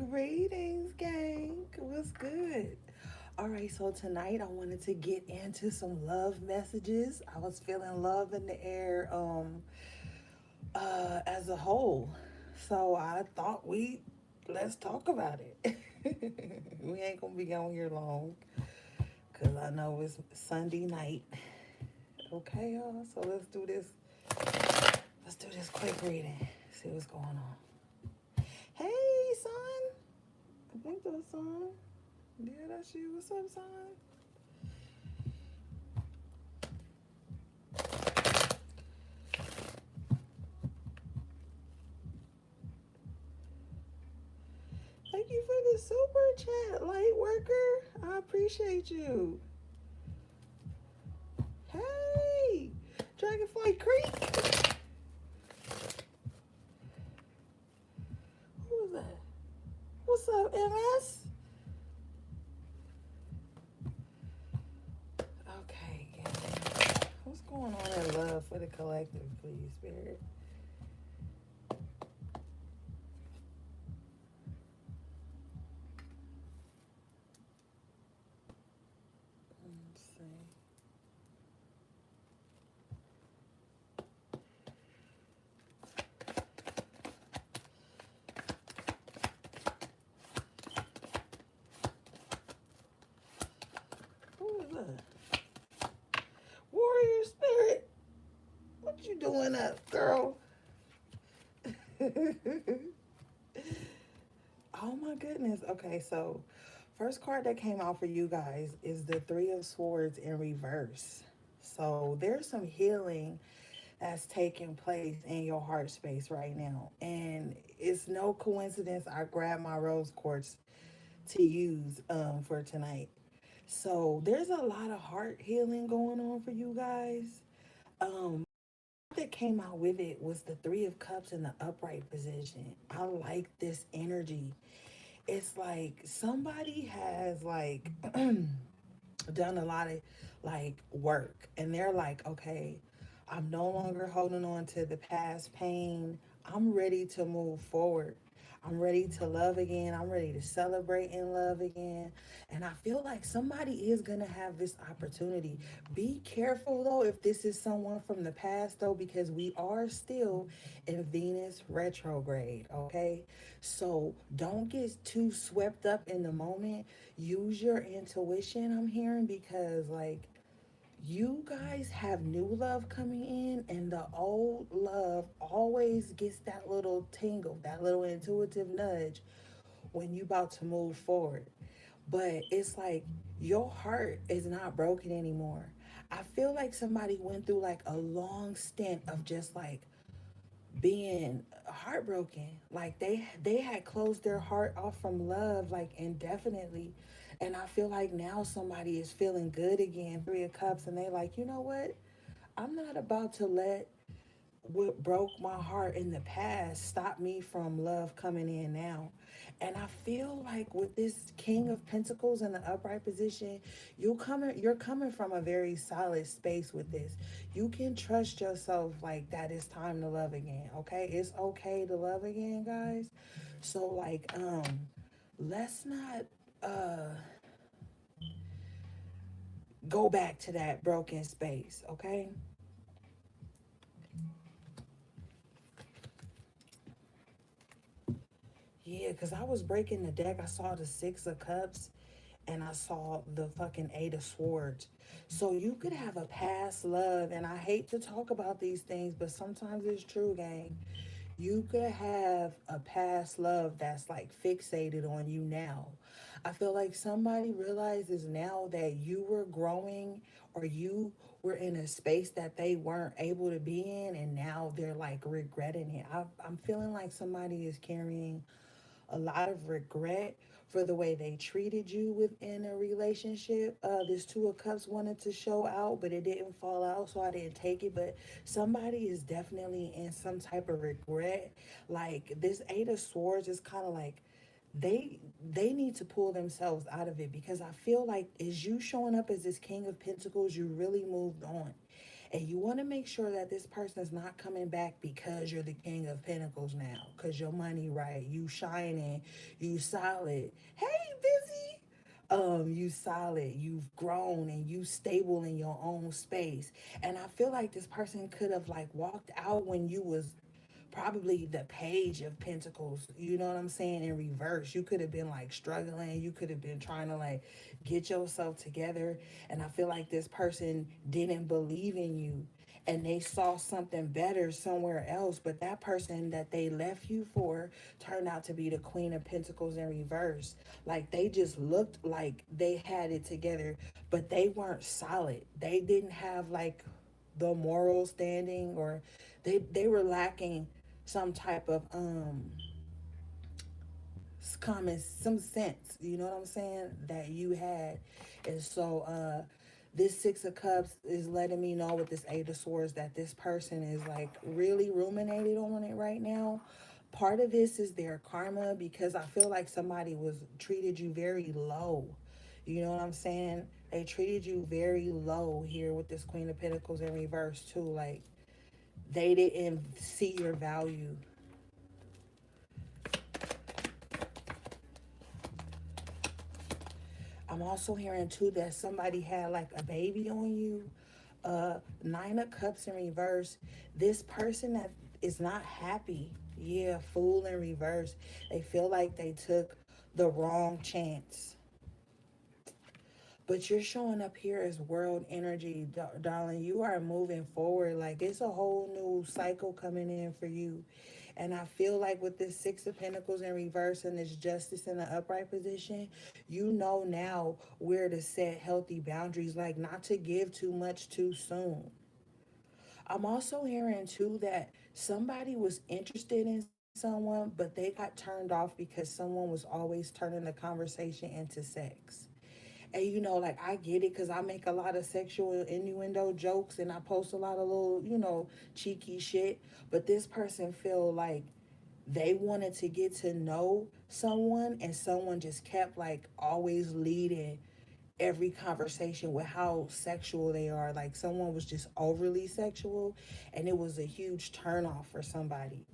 Greetings, gang. What's good? All right, so tonight I wanted to get into some love messages. I was feeling love in the air as a whole. So I thought let's talk about it. We ain't gonna be on here long because I know it's Sunday night. Okay, y'all. So let's do this. Let's do this quick reading. See what's going on. Hey, son. I think that's son. Yeah, that's you. What's up, son? Thank you for the super chat, light worker. I appreciate you. Hey, Dragonfly Creek. Who was that? What's up, MS? Okay, yeah. What's going on in love for the collective, please, Spirit? Let's see. Who is that? Warrior Spirit. What you doing up, girl? Oh my goodness. Okay, so first card that came out for you guys is the Three of Swords in reverse. So there's some healing that's taking place in your heart space right now. And it's no coincidence I grabbed my rose quartz to use for tonight. So there's a lot of heart healing going on for you guys. That came out with it was the Three of Cups in the upright position. I like this energy. It's like somebody has like done a lot of like work and they're like, okay, I'm no longer holding on to the past pain. I'm ready to move forward. I'm ready to love again. I'm ready to celebrate in love again. And I feel like somebody is going to have this opportunity. Be careful though if this is someone from the past though, because we are still in Venus retrograde, okay? So don't get too swept up in the moment. Use your intuition, I'm hearing, because like you guys have new love coming in, and the old love always gets that little tingle, that little intuitive nudge when you about to move forward. But it's like your heart is not broken anymore. I feel like somebody went through like a long stint of just like being heartbroken, like they had closed their heart off from love like indefinitely. And I feel like now somebody is feeling good again, Three of Cups, and they like, you know what, I'm not about to let what broke my heart in the past stop me from love coming in now. And I feel like with this King of Pentacles in the upright position, you're coming from a very solid space with this. You can trust yourself like that it's time to love again. Okay? It's okay to love again, guys. So like let's not uh go back to that broken space, okay? Yeah, because I was breaking the deck. I saw the Six of Cups and I saw the fucking Eight of Swords. So you could have a past love, and I hate to talk about these things, but sometimes it's true, gang. You could have a past love that's like fixated on you now. I feel like somebody realizes now that you were growing or you were in a space that they weren't able to be in, and now they're like regretting it. I'm feeling like somebody is carrying a lot of regret for the way they treated you within a relationship. This Two of Cups wanted to show out, but it didn't fall out, so I didn't take it. But somebody is definitely in some type of regret. Like this Eight of Swords is kind of like they need to pull themselves out of it, because I feel like as you showing up as this King of Pentacles, you really moved on. And you want to make sure that this person is not coming back because you're the king of pentacles now, because your money right, you shining, you solid. Hey, busy. You solid, you've grown, and you stable in your own space. And I feel like this person could have like walked out when you was probably the page of pentacles, you know what I'm saying, in reverse. You could have been like struggling, you could have been trying to like get yourself together, and I feel like this person didn't believe in you, and they saw something better somewhere else, but that person that they left you for turned out to be the queen of pentacles in reverse. Like they just looked like they had it together, but they weren't solid. They didn't have like the moral standing, or they were lacking some type of common, some sense, you know what I'm saying, that you had. And so this Six of Cups is letting me know with this Eight of Swords that this person is like really ruminated on it right now. Part of this is their karma, because I feel like somebody was treated you very low, you know what I'm saying. They treated you very low here with this Queen of Pentacles in reverse too. Like they didn't see your value. I'm also hearing too that somebody had like a baby on you. Nine of Cups in reverse. This person that is not happy. Yeah, Fool in reverse. They feel like they took the wrong chance. But you're showing up here as world energy, darling. You are moving forward. Like it's a whole new cycle coming in for you. And I feel like with this Six of Pentacles in reverse and this Justice in the upright position, you know now where to set healthy boundaries, like not to give too much too soon. I'm also hearing too that somebody was interested in someone, but they got turned off because someone was always turning the conversation into sex. And you know, like I get it because I make a lot of sexual innuendo jokes and I post a lot of little, cheeky shit. But this person feel like they wanted to get to know someone, and someone just kept like always leading every conversation with how sexual they are. Like someone was just overly sexual, and it was a huge turnoff for somebody.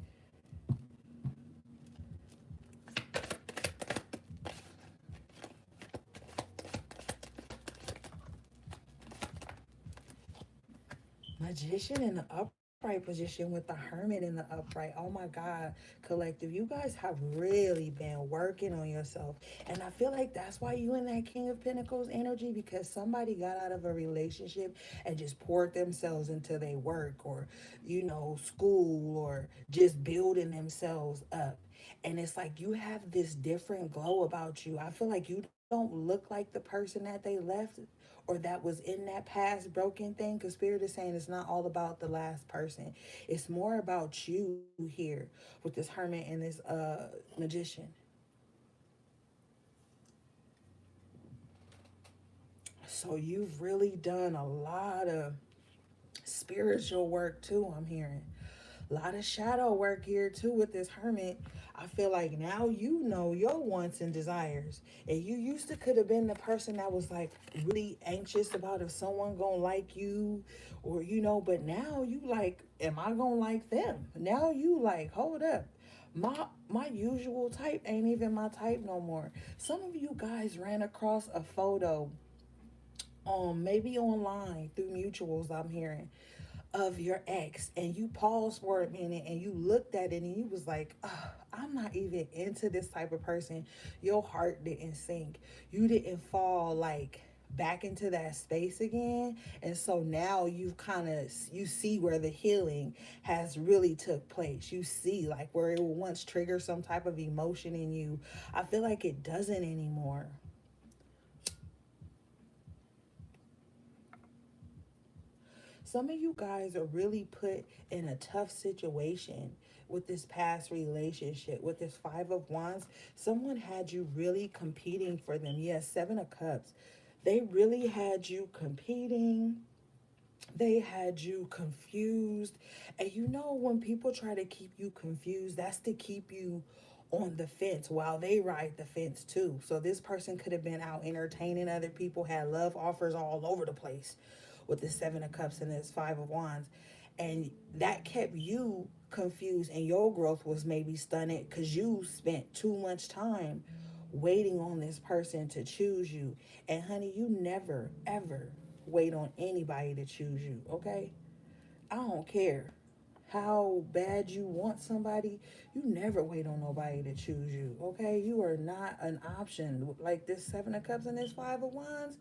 Magician in the upright position with the Hermit in the upright. Oh my God, collective. You guys have really been working on yourself. And I feel like that's why you in that King of Pentacles energy, because somebody got out of a relationship and just poured themselves into their work, or, school, or just building themselves up. And it's like you have this different glow about you. I feel like you don't look like the person that they left, or that was in that past broken thing, because Spirit is saying it's not all about the last person. It's more about you here with this Hermit and this Magician. So you've really done a lot of spiritual work too, I'm hearing. A lot of shadow work here too with this Hermit. I feel like now you know your wants and desires. And you used to could have been the person that was like really anxious about if someone gonna like you, or but now you like, am I gonna like them? Now you like, hold up. My usual type ain't even my type no more. Some of you guys ran across a photo, maybe online through mutuals, I'm hearing, of your ex, and you paused for a minute and you looked at it and you was like, oh, I'm not even into this type of person. Your heart didn't sink. You didn't fall like back into that space again. And so now you've kind of, you see where the healing has really took place. You see like where it will once trigger some type of emotion in you. I feel like it doesn't anymore. Some of you guys are really put in a tough situation with this past relationship, with this Five of Wands. Someone had you really competing for them. Yes, Seven of Cups. They really had you competing. They had you confused. And when people try to keep you confused, that's to keep you on the fence while they ride the fence too. So this person could have been out entertaining other people, had love offers all over the place, with the Seven of Cups and this Five of Wands. And that kept you confused, and your growth was maybe stunted because you spent too much time waiting on this person to choose you. And honey, you never, ever wait on anybody to choose you, okay? I don't care how bad you want somebody, you never wait on nobody to choose you, okay? You are not an option. Like this Seven of Cups and this Five of Wands.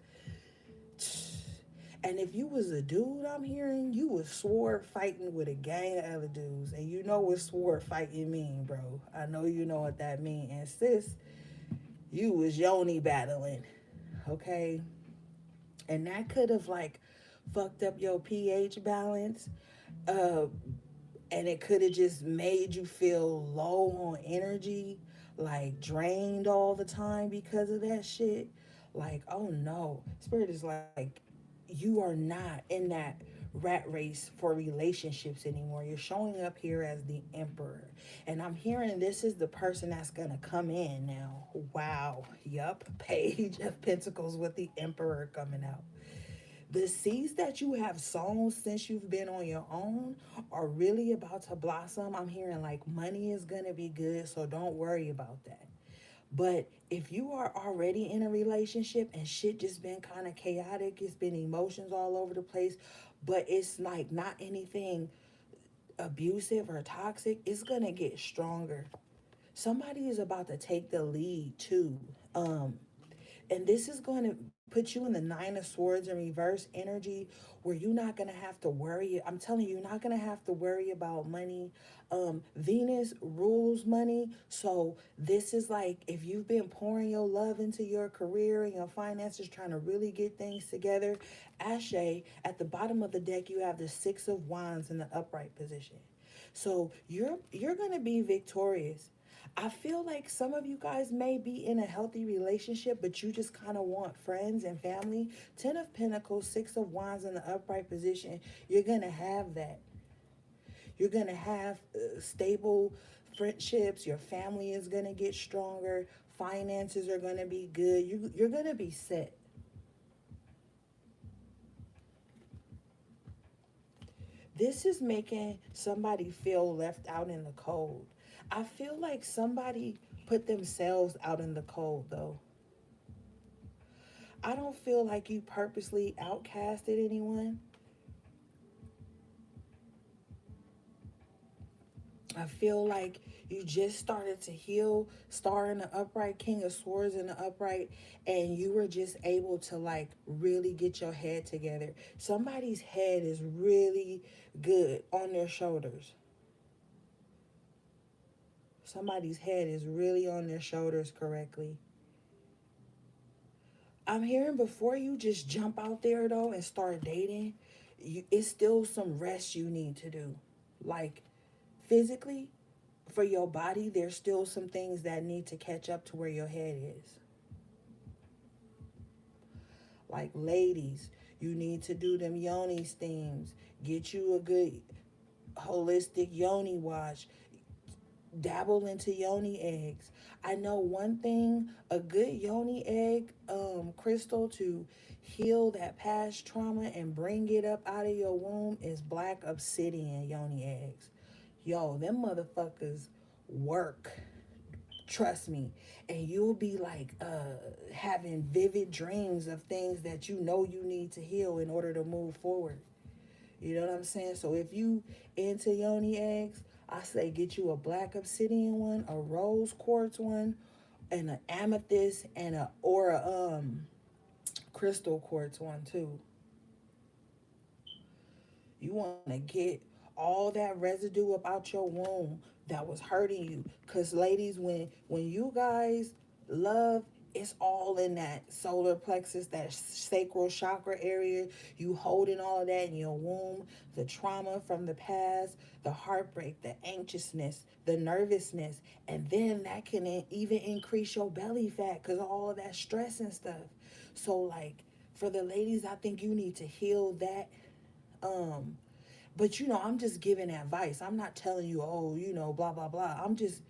And if you was a dude, I'm hearing you was sword fighting with a gang of other dudes. And you know what sword fighting mean, bro. I know you know what that mean. And sis, you was yoni battling, okay? And that could have like fucked up your pH balance. Uh, and it could have just made you feel low on energy, like drained all the time because of that shit. Like, oh no. Spirit is like, you are not in that rat race for relationships anymore. You're showing up here as the emperor. And I'm hearing this is the person that's gonna come in now. Wow. Yup. Page of Pentacles with the emperor coming out. The seeds that you have sown since you've been on your own are really about to blossom. I'm hearing like money is going to be good, so don't worry about that. But if you are already in a relationship and shit just been kind of chaotic, it's been emotions all over the place, but it's like not anything abusive or toxic, it's going to get stronger. Somebody is about to take the lead too. And this is going to put you in the Nine of Swords in reverse energy where you're not going to have to worry. I'm telling you, you're not going to have to worry about money. Venus rules money. So this is like if you've been pouring your love into your career and your finances, trying to really get things together. Ashe, at the bottom of the deck, you have the Six of Wands in the upright position. So you're going to be victorious. I feel like some of you guys may be in a healthy relationship, but you just kind of want friends and family. Ten of Pentacles, Six of Wands in the upright position. You're going to have that. You're going to have stable friendships. Your family is going to get stronger. Finances are going to be good. You're going to be set. This is making somebody feel left out in the cold. I feel like somebody put themselves out in the cold, though. I don't feel like you purposely outcasted anyone. I feel like you just started to heal, Star in the upright, King of Swords in the upright, and you were just able to like really get your head together. Somebody's head is really good on their shoulders. Somebody's head is really on their shoulders correctly. I'm hearing before you just jump out there though and start dating, it's still some rest you need to do. Like physically, for your body, there's still some things that need to catch up to where your head is. Like ladies, you need to do them yoni steams. Get you a good holistic yoni wash. Dabble into yoni eggs. I know one thing, a good yoni egg crystal to heal that past trauma and bring it up out of your womb is black obsidian yoni eggs. Yo, them motherfuckers work. Trust me. And you'll be like having vivid dreams of things that you know you need to heal in order to move forward. You know what I'm saying? So if you into yoni eggs, I say get you a black obsidian one, a rose quartz one, and an amethyst and a crystal quartz one too. You want to get all that residue about your womb that was hurting you. Cause ladies, when you guys love, it's all in that solar plexus, that sacral chakra area. You holding all of that in your womb, the trauma from the past, the heartbreak, the anxiousness, the nervousness, and then that can even increase your belly fat because of all of that stress and stuff. So like for the ladies, I think you need to heal that. um but I'm just giving advice. I'm not telling you, oh, blah blah blah. I'm just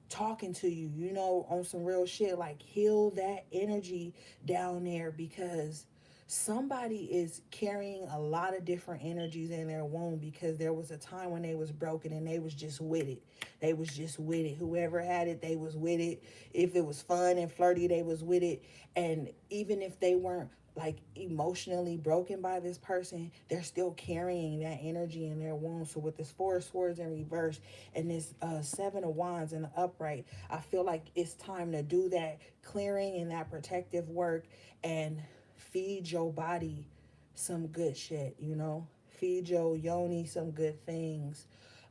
talking to you, on some real shit. Like heal that energy down there because somebody is carrying a lot of different energies in their womb, because there was a time when they was broken and they was just with it. They was just with it. Whoever had it, they was with it. If it was fun and flirty, they was with it. And even if they weren't like emotionally broken by this person, they're still carrying that energy in their womb. So with this Four of Swords in reverse and this Seven of Wands in the upright, I feel like it's time to do that clearing and that protective work, and feed your body some good shit, you know? Feed your yoni some good things.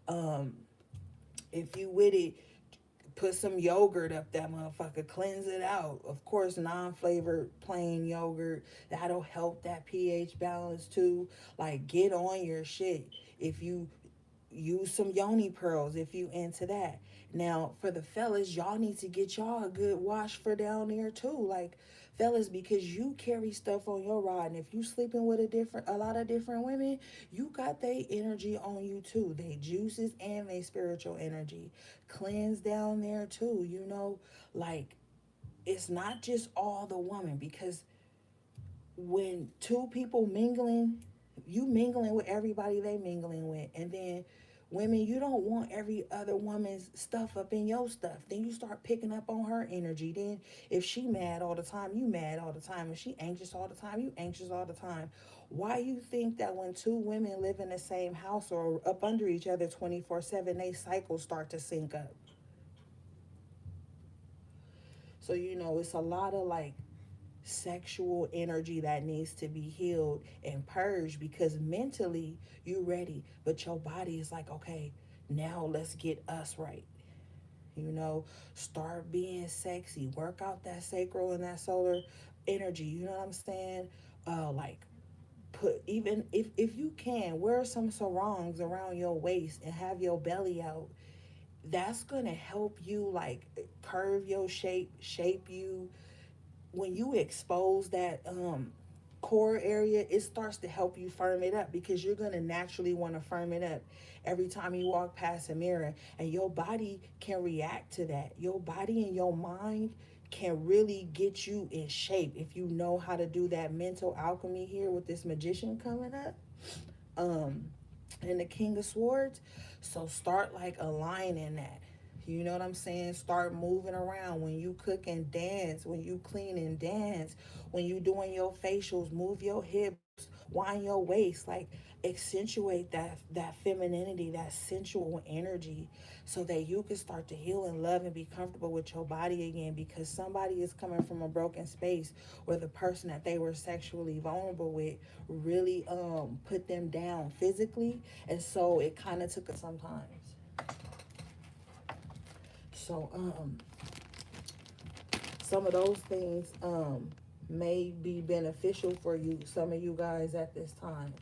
Um, if you with it, put some yogurt up that motherfucker, cleanse it out. Of course, non-flavored plain yogurt, that'll help that pH balance too. Like, get on your shit. If you use some yoni pearls, if you into that. Now for the fellas, y'all need to get y'all a good wash for down there too, like, fellas, because you carry stuff on your rod, and if you sleeping with a lot of different women, you got they energy on you too, they juices and they spiritual energy. Cleanse down there too, you know. Like, it's not just all the woman, because when two people mingling, you mingling with everybody they mingling with. And then women, you don't want every other woman's stuff up in your stuff. Then you start picking up on her energy. Then if she mad all the time, you mad all the time. If she anxious all the time, you anxious all the time. Why you think that when two women live in the same house or up under each other 24/7, they cycles start to sync up? So you know, it's a lot of like sexual energy that needs to be healed and purged, because mentally you ready, but your body is like, okay, now let's get us right. You know, start being sexy, work out that sacral and that solar energy. You know what I'm saying? Like, put, even if you can, wear some sarongs around your waist and have your belly out. That's gonna help you like curve your shape you. When you expose that core area, it starts to help you firm it up, because you're going to naturally want to firm it up every time you walk past a mirror, and your body can react to that. Your body and your mind can really get you in shape if you know how to do that mental alchemy here with this magician coming up. um and the King of Swords. So start like aligning that. You know what I'm saying? Start moving around when you cook and dance, when you clean and dance, when you doing your facials, move your hips, wind your waist, like accentuate that femininity, that sensual energy, so that you can start to heal and love and be comfortable with your body again, because somebody is coming from a broken space where the person that they were sexually vulnerable with really put them down physically, and so it kind of took us sometimes. So some of those things may be beneficial for you, some of you guys at this time.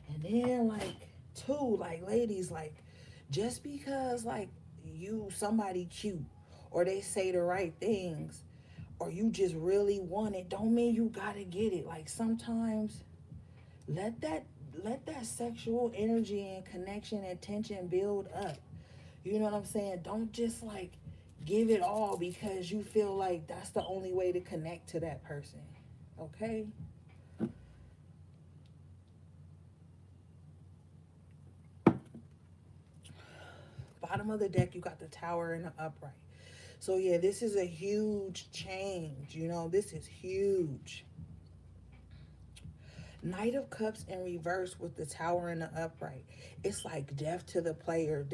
And then like too, like ladies, like, just because like you somebody cute, or they say the right things, or you just really want it, don't mean you gotta get it. Like, sometimes let that let that sexual energy and connection and tension build up. You know what I'm saying? Don't just like give it all because you feel like that's the only way to connect to that person. Okay? Bottom of the deck, you got the Tower and the upright. So yeah, this is a huge change. You know, this is huge. Knight of Cups in reverse with the Tower and the upright. It's like death to the player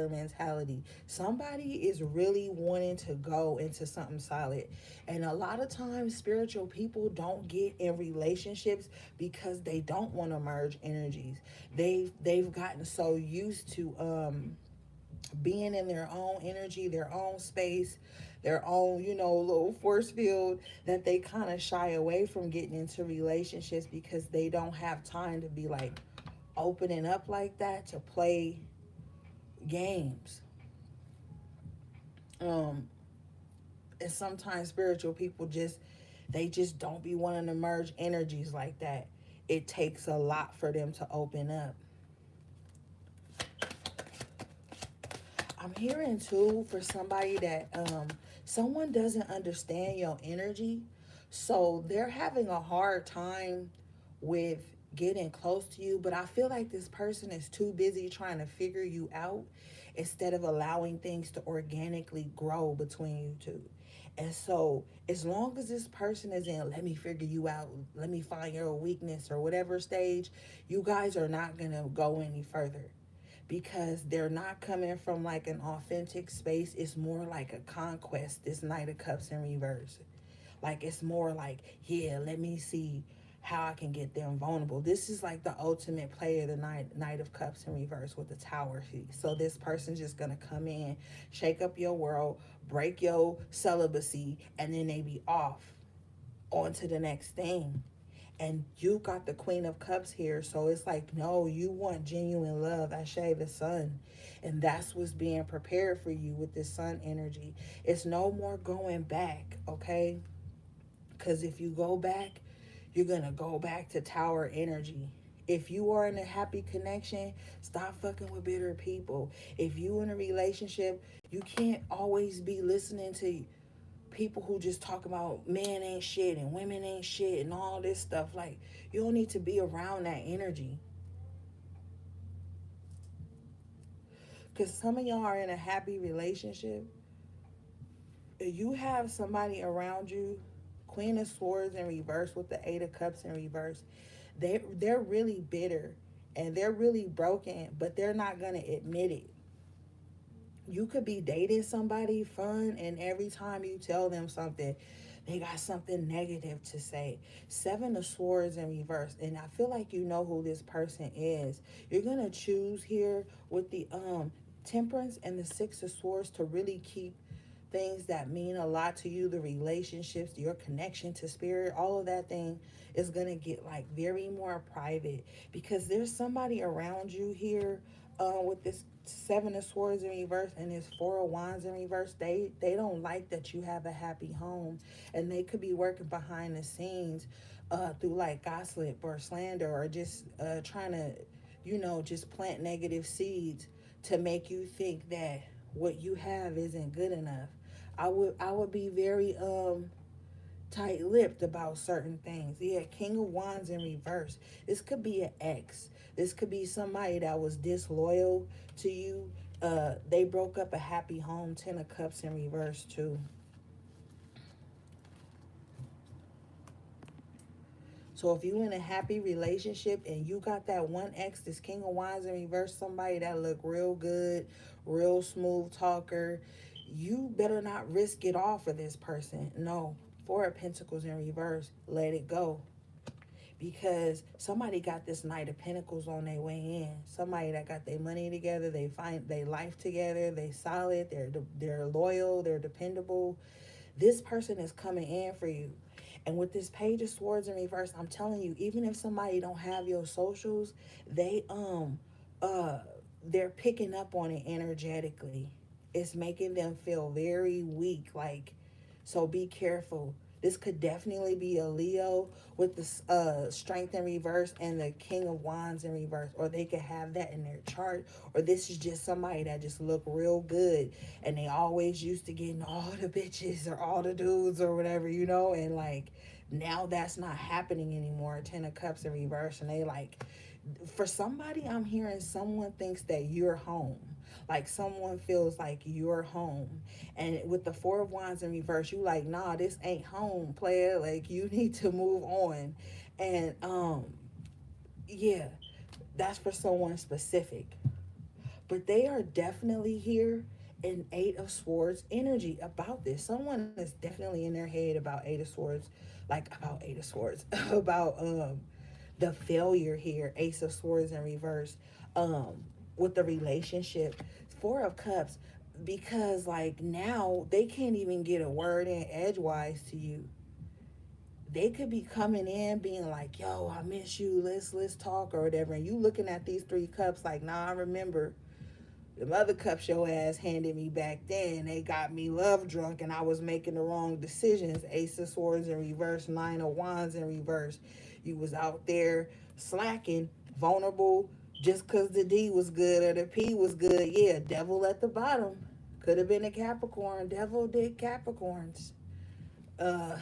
mentality. Somebody is really wanting to go into something solid. And a lot of times spiritual people don't get in relationships because they don't want to merge energies. They've gotten so used to being in their own energy, their own space, their own, you know, little force field, that they kind of shy away from getting into relationships because they don't have time to be like opening up like that to play games. Um, and sometimes spiritual people just don't be wanting to merge energies like that. It takes a lot for them to open up. I'm hearing too, for somebody that someone doesn't understand your energy, so they're having a hard time with getting close to you. But I feel like this person is too busy trying to figure you out instead of allowing things to organically grow between you two. And so, as long as this person is in, let me figure you out, let me find your weakness or whatever stage, you guys are not going to go any further because they're not coming from like an authentic space. It's more like a conquest, this Knight of Cups in reverse. Like it's more like, yeah, let me see how I can get them vulnerable. This is like the ultimate player, the Knight of Cups in reverse with the Tower. So this person's just gonna come in, shake up your world, break your celibacy, and then they be off on to the next thing. And you got the Queen of Cups here, so it's like, no, you want genuine love. I shade the sun, and that's what's being prepared for you with this sun energy. It's no more going back, okay? Because if you go back, you're going to go back to tower energy. If you are in a happy connection, stop fucking with bitter people. If you in a relationship, you can't always be listening to people who just talk about men ain't shit and women ain't shit and all this stuff. Like, you don't need to be around that energy. Because some of y'all are in a happy relationship. You have somebody around you, Queen of Swords in reverse with the Eight of Cups in reverse. They're really bitter and they're really broken, but they're not gonna admit it. You could be dating somebody fun, and every time you tell them something, they got something negative to say. Seven of Swords in reverse, and I feel like you know who this person is. You're gonna choose here with the Temperance and the Six of Swords to really keep things that mean a lot to you, the relationships, your connection to spirit, all of that thing is going to get like very more private because there's somebody around you here with this Seven of Swords in reverse and this Four of Wands in reverse. They don't like that you have a happy home, and they could be working behind the scenes through like gossip or slander or just trying to, just plant negative seeds to make you think that what you have isn't good enough. I would be very tight-lipped about certain things. Yeah, King of Wands in reverse. This could be an ex. This could be somebody that was disloyal to you. They broke up a happy home. Ten of Cups in reverse too. So if you in a happy relationship and you got that one ex, this King of Wands in reverse, somebody that look real good, real smooth talker, you better not risk it all for this person. No. Four of Pentacles in reverse, let it go. Because somebody got this Knight of Pentacles on their way in. Somebody that got their money together, they find their life together, they solid, they're loyal, they're dependable. This person is coming in for you. And with this Page of Swords in reverse, I'm telling you, even if somebody don't have your socials, they uh they're picking up on it energetically. It's making them feel very weak. Like, so be careful. This could definitely be a Leo with the Strength in reverse and the King of Wands in reverse, or they could have that in their chart, or this is just somebody that just look real good, and they always used to getting all the bitches or all the dudes or whatever, and like now that's not happening anymore. Ten of Cups in reverse, and they like, for somebody, I'm hearing someone thinks that you're home. Like someone feels like you're home. And with the Four of Wands in reverse, you like, nah, this ain't home, player. Like you need to move on. And yeah, that's for someone specific. But they are definitely here in Eight of Swords energy about this. Someone is definitely in their head about Eight of Swords, like about Eight of Swords, about the failure here, Ace of Swords in reverse, with the relationship, Four of Cups, because like now they can't even get a word in edgewise to you. They could be coming in being like, yo, I miss you, let's talk or whatever, and you looking at these three cups like, nah, I remember the other cups your ass handed me back then. They got me love drunk and I was making the wrong decisions. Ace of Swords in reverse, Nine of Wands in reverse. You was out there slacking, vulnerable, just because the D was good or the P was good. Yeah, devil at the bottom. Could have been a Capricorn. Devil did Capricorns. Uh,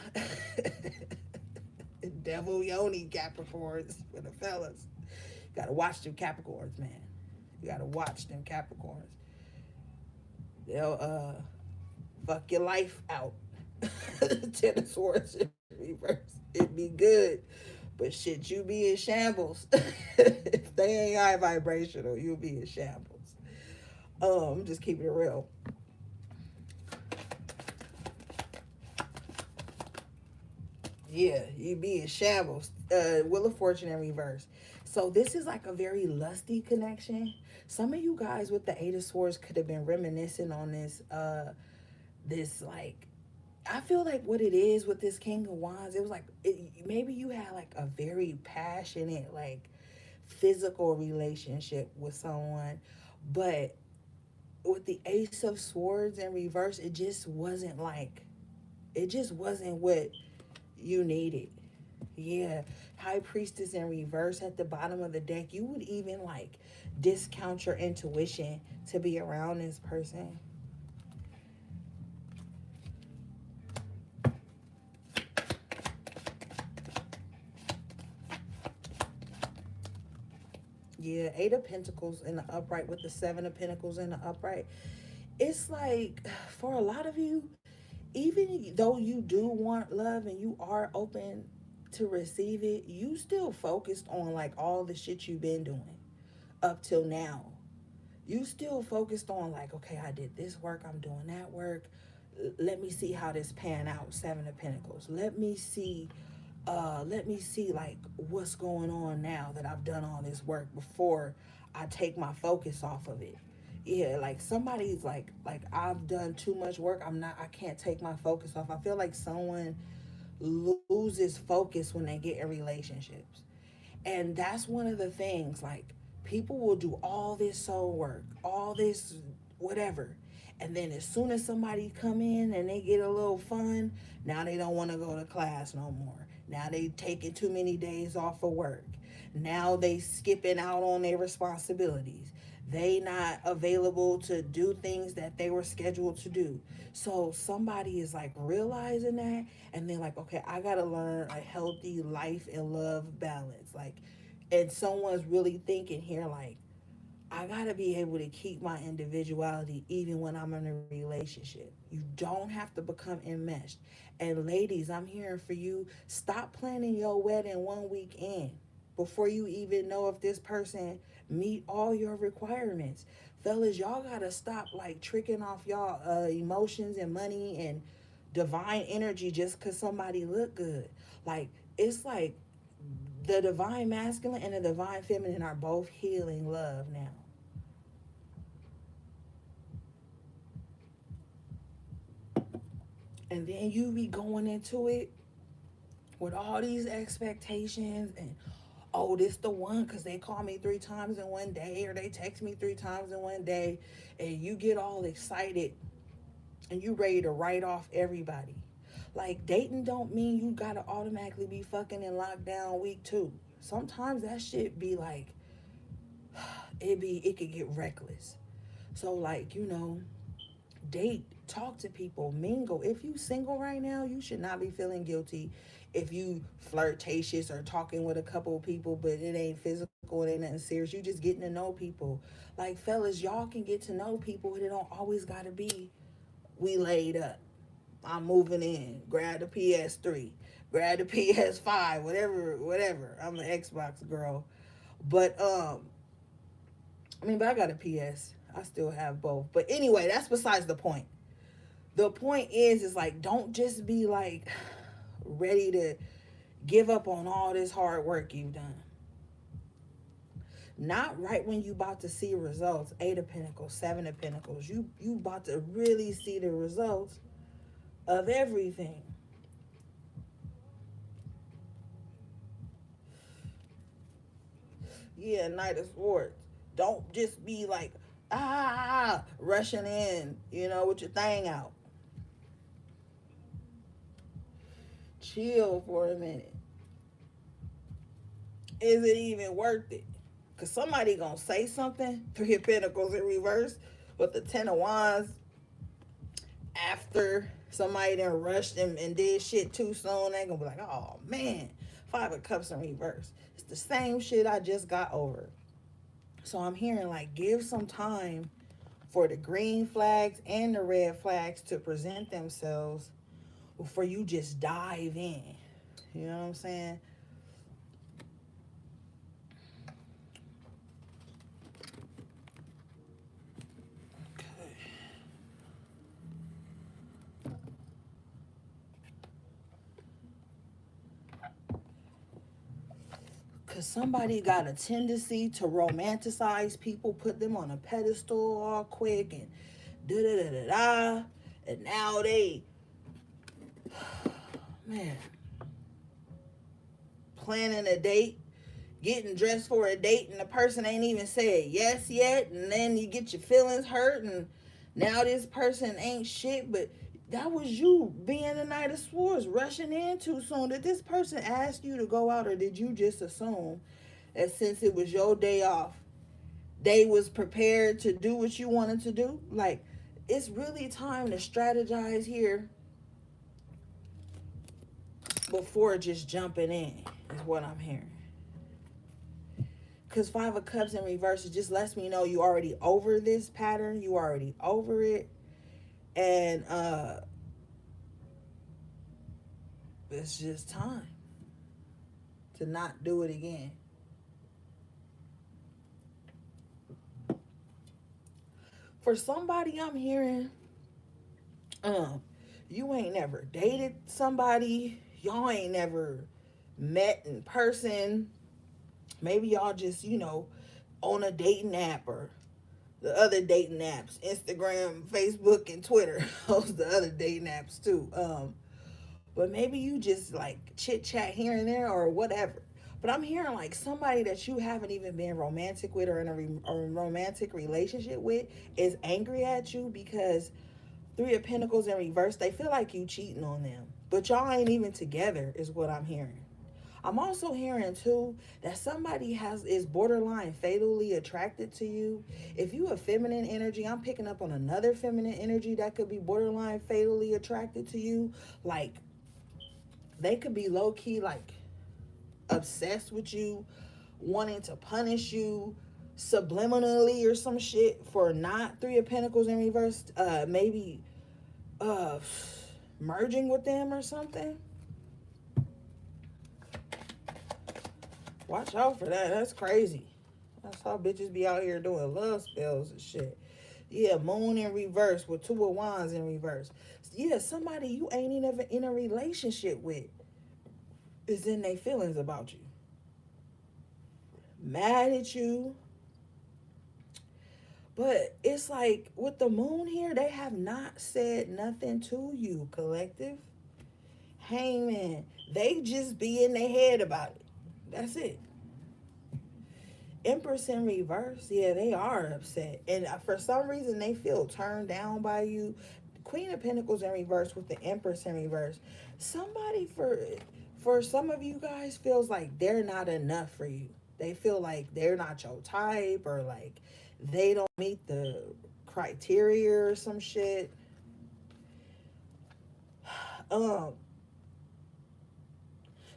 Devil Yoni Capricorns for the fellas. Gotta watch them Capricorns, man. You gotta watch them Capricorns. They'll fuck your life out. Ten of Swords in reverse. It'd be good. But shit, you be in shambles. If they ain't high vibrational, you'll be in shambles. Just keeping it real. Yeah, you be in shambles. Wheel of Fortune in reverse. So this is like a very lusty connection. Some of you guys with the Eight of Swords could have been reminiscing on this like, I feel like what it is with this King of Wands, it was like maybe you had like a very passionate, like physical relationship with someone, but with the Ace of Swords in reverse, it just wasn't what you needed. Yeah, High Priestess in reverse at the bottom of the deck. You would even like discount your intuition to be around this person. Yeah, Eight of Pentacles in the upright with the Seven of Pentacles in the upright. It's like for a lot of you, even though you do want love and you are open to receive it, you still focused on like all the shit you've been doing up till now. You still focused on like, okay, I did this work, I'm doing that work. Let me see how this pan out. Seven of Pentacles. Let me see like what's going on now that I've done all this work before I take my focus off of it. Yeah, like somebody's like I've done too much work. I can't take my focus off. I feel like someone loses focus when they get in relationships. And that's one of the things, like people will do all this soul work, all this whatever. And then as soon as somebody come in and they get a little fun, now they don't want to go to class no more. Now they taking too many days off of work. Now they skipping out on their responsibilities. They not available to do things that they were scheduled to do. So somebody is like realizing that, and they're like, okay, I gotta learn a healthy life and love balance. Like, and someone's really thinking here, like, I gotta be able to keep my individuality even when I'm in a relationship. You don't have to become enmeshed. And ladies, I'm hearing for you, stop planning your wedding one week in before you even know if this person meet all your requirements. Fellas, y'all gotta stop like tricking off y'all emotions and money and divine energy just because somebody look good. Like, it's like the divine masculine and the divine feminine are both healing love now. And then you be going into it with all these expectations and, oh, this the one because they call me 3 times in one day or they text me 3 times in one day, and you get all excited and you ready to write off everybody. Like, dating don't mean you gotta automatically be fucking in lockdown week 2. Sometimes that shit be like, it could get reckless. So like, date, talk to people, mingle. If you single right now, you should not be feeling guilty if you flirtatious or talking with a couple of people, but it ain't physical, it ain't nothing serious. You just getting to know people. Like, fellas, y'all can get to know people, and it don't always gotta be we laid up. I'm moving in. Grab the PS3, grab the PS5, whatever. I'm an Xbox girl, but but I got a PS. I still have both. But anyway, that's besides the point. The point is like, don't just be like ready to give up on all this hard work you've done. Not right when you about to see results. Eight of Pentacles, Seven of Pentacles. You about to really see the results of everything. Yeah, Knight of Swords. Don't just be like rushing in, with your thing out. Chill for a minute. Is it even worth it? Because somebody gonna say something. Three of Pentacles in reverse with the Ten of Wands. after somebody then rushed and did shit too soon, they gonna be like, oh man, Five of Cups in reverse. It's the same shit I just got over. So I'm hearing like give some time for the green flags and the red flags to present themselves before you just dive in. You know what I'm saying? Because somebody got a tendency to romanticize people, put them on a pedestal all quick, and da da da da da. And now they, man, planning a date, getting dressed for a date, and the person ain't even said yes yet. And then you get your feelings hurt, and now this person ain't shit, but that was you being the Knight of Swords, rushing in too soon. Did this person ask you to go out, or did you just assume that since it was your day off, they was prepared to do what you wanted to do? Like, it's really time to strategize here before just jumping in, is what I'm hearing. Because Five of Cups in reverse, it just lets me know you already over this pattern. You already over it. And it's just time to not do it again. For somebody, I'm hearing, you ain't never dated somebody. Y'all ain't never met in person. Maybe y'all just, on a dating app or the other dating apps, Instagram, Facebook, and Twitter. Those are the other dating apps too. But maybe you just like chit chat here and there or whatever. But I'm hearing like somebody that you haven't even been romantic with or in a romantic relationship with is angry at you because Three of Pentacles in reverse, they feel like you cheating on them. But y'all ain't even together is what I'm hearing. I'm also hearing too that somebody is borderline fatally attracted to you. If you have feminine energy, I'm picking up on another feminine energy that could be borderline fatally attracted to you. Like they could be low key like obsessed with you, wanting to punish you subliminally or some shit for not Three of Pentacles in reverse. Maybe uh merging with them or something. Watch out for that. That's crazy. That's how bitches be out here doing love spells and shit. Yeah, Moon in reverse with Two of Wands in reverse. Yeah, somebody you ain't even in a relationship with is in their feelings about you. Mad at you. But it's like with the Moon here, they have not said nothing to you, collective. Hangman. They just be in their head about it. That's it. Empress in reverse, yeah, they are upset. And for some reason, they feel turned down by you. Queen of Pentacles in reverse with the Empress in reverse. Somebody for some of you guys feels like they're not enough for you. They feel like they're not your type or like they don't meet the criteria or some shit.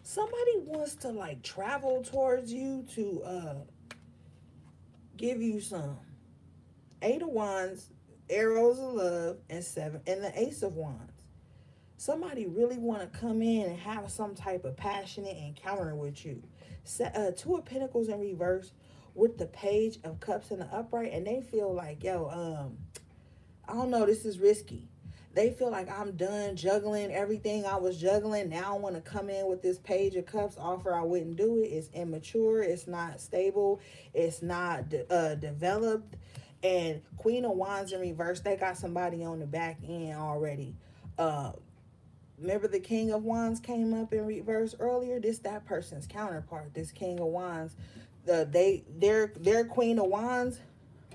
Somebody wants to like travel towards you to give you some. Eight of Wands, arrows of love, and seven, and the Ace of Wands. Somebody really want to come in and have some type of passionate encounter with you. Two of Pentacles in reverse with the Page of Cups in the upright, and they feel like, yo, I don't know, this is risky. They feel like I'm done juggling everything I was juggling. Now I want to come in with this Page of Cups offer. I wouldn't do it. It's immature. It's not stable. It's not developed. And Queen of Wands in reverse, they got somebody on the back end already. Remember the King of Wands came up in reverse earlier? This that person's counterpart. This King of Wands, their Queen of Wands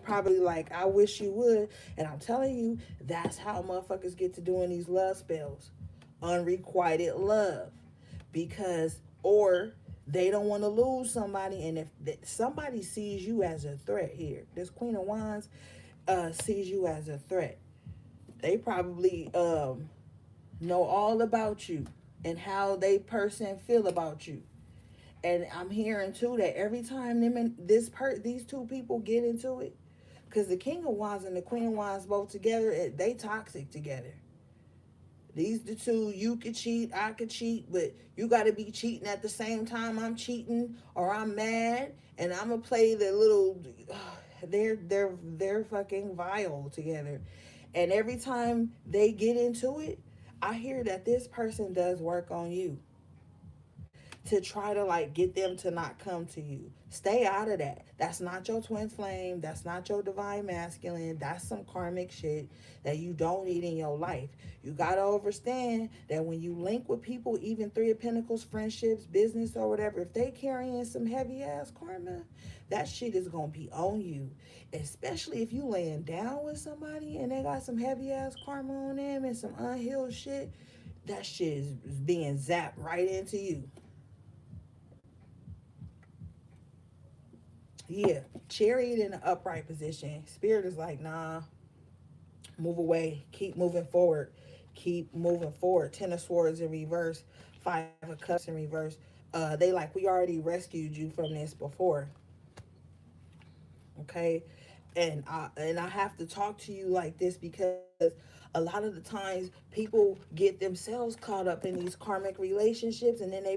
probably like, I wish you would. And I'm telling you, that's how motherfuckers get to doing these love spells. Unrequited love. Because, or they don't want to lose somebody. And if somebody sees you as a threat here, this Queen of Wands sees you as a threat. They probably know all about you and how they person feel about you. And I'm hearing too that every time them and these two people get into it, because the King of Wands and the Queen of Wands both together, they toxic together. These the two, you could cheat, I could cheat, but you got to be cheating at the same time I'm cheating, or I'm mad, and I'm gonna play the little. They're fucking vile together, and every time they get into it, I hear that this person does work on you to try to like get them to not come to you. Stay out of that. That's not your twin flame. That's not your divine masculine. That's some karmic shit that you don't need in your life. You gotta understand that when you link with people, even Three of Pentacles, friendships, business, or whatever, if they carrying some heavy ass karma, that shit is gonna be on you. Especially if you laying down with somebody and they got some heavy ass karma on them and some unhealed shit, that shit is being zapped right into you. Yeah, chariot in an upright position. Spirit is like, nah, move away. Keep moving forward. Keep moving forward. Ten of Swords in reverse. Five of Cups in reverse. They like, we already rescued you from this before. Okay, and I have to talk to you like this because a lot of the times people get themselves caught up in these karmic relationships, and then they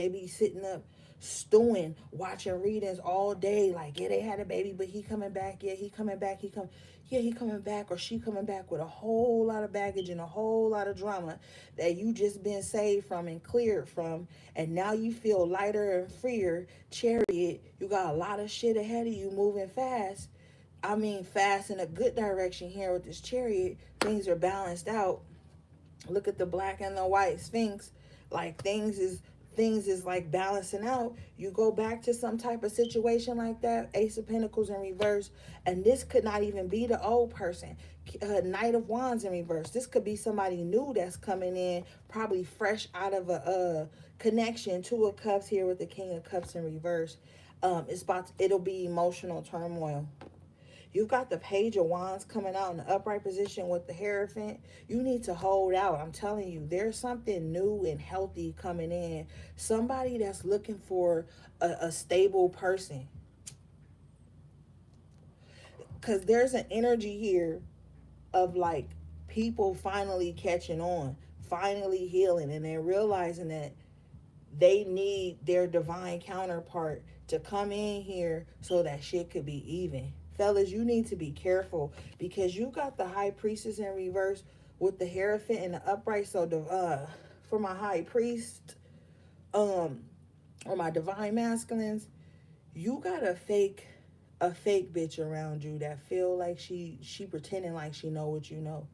be sitting up stewing, watching readings all day, like, yeah, they had a baby, but he coming back, yeah, he coming back, yeah, he coming back, or she coming back with a whole lot of baggage and a whole lot of drama that you just been saved from and cleared from, and now you feel lighter and freer. Chariot, you got a lot of shit ahead of you, moving fast. I mean, fast in a good direction here with this chariot. Things are balanced out. Look at the black and the white sphinx. Like, things is like balancing out. You go back to some type of situation like that, Ace of Pentacles in reverse, and this could not even be the old person. Knight of Wands in reverse. This could be somebody new that's coming in, probably fresh out of a connection. Two of Cups here with the King of Cups in reverse. It'll be emotional turmoil. You've got the Page of Wands coming out in the upright position with the Hierophant. You need to hold out. I'm telling you, there's something new and healthy coming in. Somebody that's looking for a stable person. Because there's an energy here of like people finally catching on, finally healing, and they're realizing that they need their divine counterpart to come in here so that shit could be even. Fellas, you need to be careful because you got the High Priestess in reverse with the Hierophant and the upright. So for my High Priest, um, or my divine masculines, you got a fake bitch around you that feel like she pretending like she know what you know.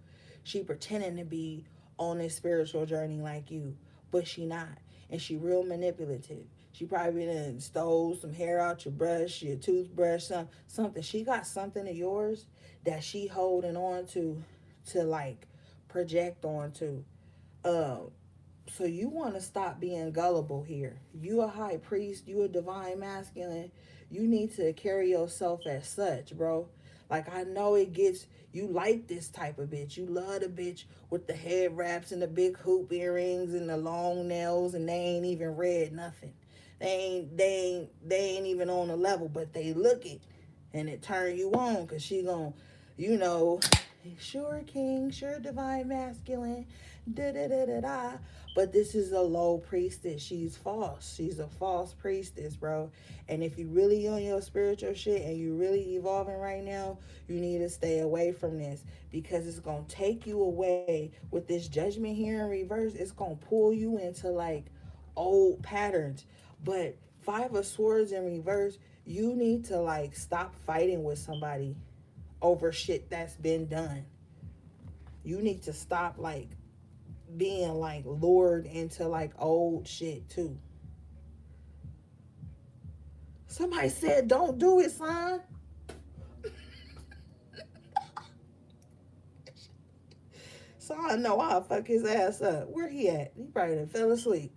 She pretending to be on this spiritual journey like you, but she not. And she real manipulative. She probably done stole some hair out your brush, your toothbrush, something. She got something of yours that she holding on to like project onto. Um, so you want to stop being gullible here. You a high priest, you a divine masculine. You need to carry yourself as such, bro. Like, I know it gets you like this type of bitch. You love the bitch with the head wraps and the big hoop earrings and the long nails, and they ain't even read nothing. They ain't even on the level, but they look it, and it turn you on because she gon', you know, sure king, sure divine masculine, da da da da da. But this is a low priestess. She's false. She's a false priestess, bro. And if you really on your spiritual shit and you really evolving right now, you need to stay away from this because it's gonna take you away with this judgment here in reverse. It's gonna pull you into like old patterns. But Five of Swords in reverse, you need to like stop fighting with somebody over shit that's been done. You need to stop like being like lured into like old shit too. Somebody said, "Don't do it, son." So I know I'll fuck his ass up. Where he at? He probably done fell asleep.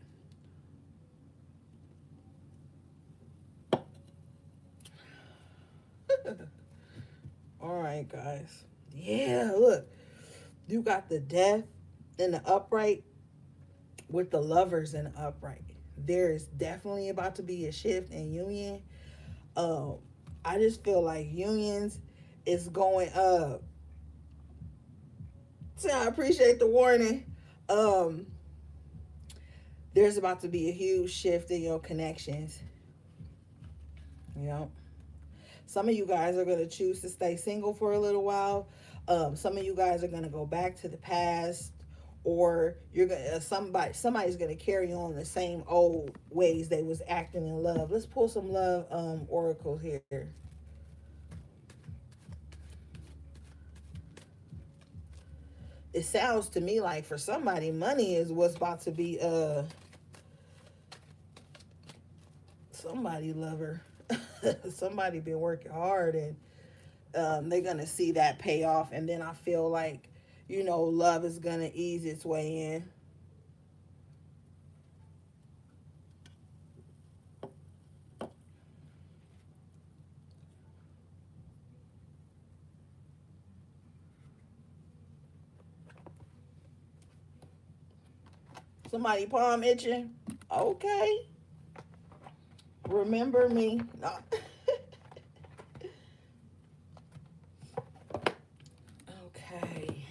All right, guys. Yeah, look. You got the death in the upright with the lovers in the upright. There is definitely about to be a shift in union. Um, I just feel like unions is going up. So I appreciate the warning. Um, there's about to be a huge shift in your connections. You know, some of you guys are going to choose to stay single for a little while. Some of you guys are going to go back to the past, or you're gonna somebody's gonna carry on the same old ways they was acting in love. Let's pull some love oracles here. It sounds to me like for somebody, money is what's about to be somebody lover. Somebody been working hard, and they're gonna see that pay off, and then I feel like, you know, love is gonna ease its way in. Somebody palm itching. Okay, remember me. No. Okay.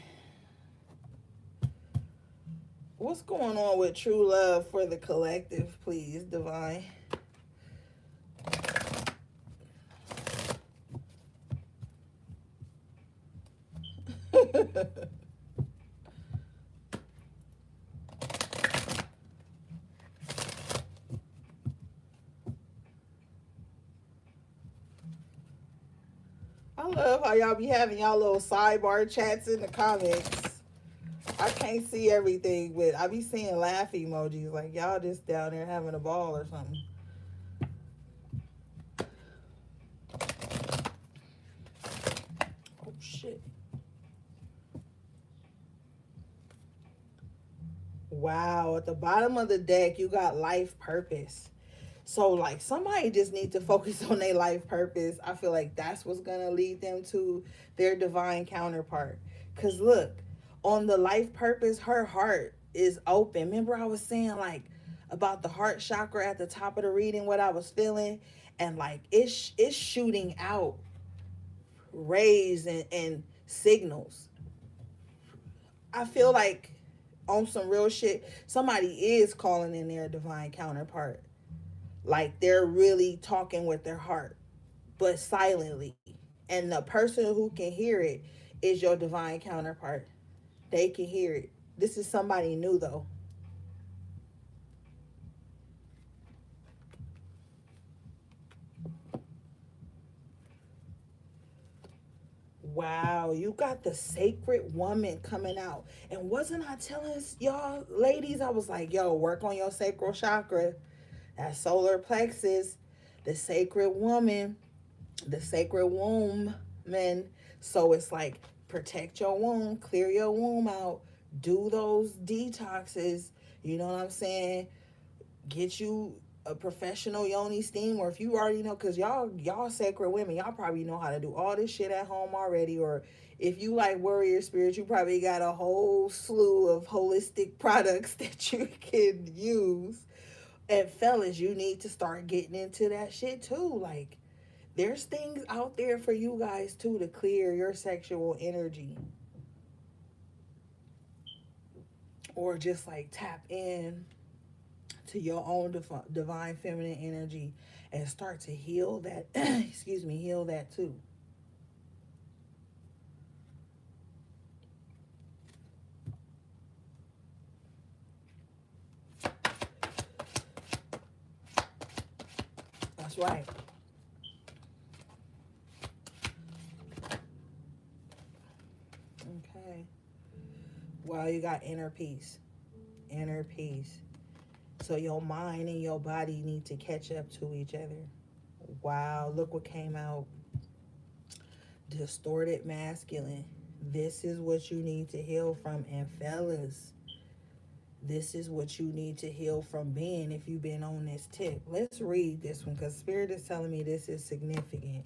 What's going on with true love for the collective, please, Divine? I love how y'all be having y'all little sidebar chats in the comments. I can't see everything, but I be seeing laugh emojis like y'all just down there having a ball or something. Oh shit. Wow, at the bottom of the deck you got life purpose. So like somebody just need to focus on their life purpose. I feel like that's what's gonna lead them to their divine counterpart. Cause look, on the life purpose, her heart is open. Remember I was saying like about the heart chakra at the top of the reading, what I was feeling, and like it's shooting out rays and signals. I feel like on some real shit, somebody is calling in their divine counterpart. Like they're really talking with their heart, but silently. And the person who can hear it is your divine counterpart. They can hear it. This is somebody new though. Wow, you got the sacred woman coming out. And wasn't I telling y'all ladies, I was like, yo, work on your sacral chakra, that solar plexus, the sacred woman, the sacred womb, men. So it's like protect your womb, clear your womb out, do those detoxes. You know what I'm saying? Get you a professional yoni steam, or if you already know, because y'all sacred women, y'all probably know how to do all this shit at home already, or if you like warrior spirit, you probably got a whole slew of holistic products that you can use. And fellas, you need to start getting into that shit too. Like there's things out there for you guys too to clear your sexual energy, or just like tap in to your own divine feminine energy and start to heal that excuse me, heal that too. That's right. Okay. Well, you got inner peace. Inner peace. So your mind and your body need to catch up to each other. Wow, look what came out. Distorted masculine. This is what you need to heal from. And fellas, this is what you need to heal from being if you've been on this tip. Let's read this one because Spirit is telling me this is significant.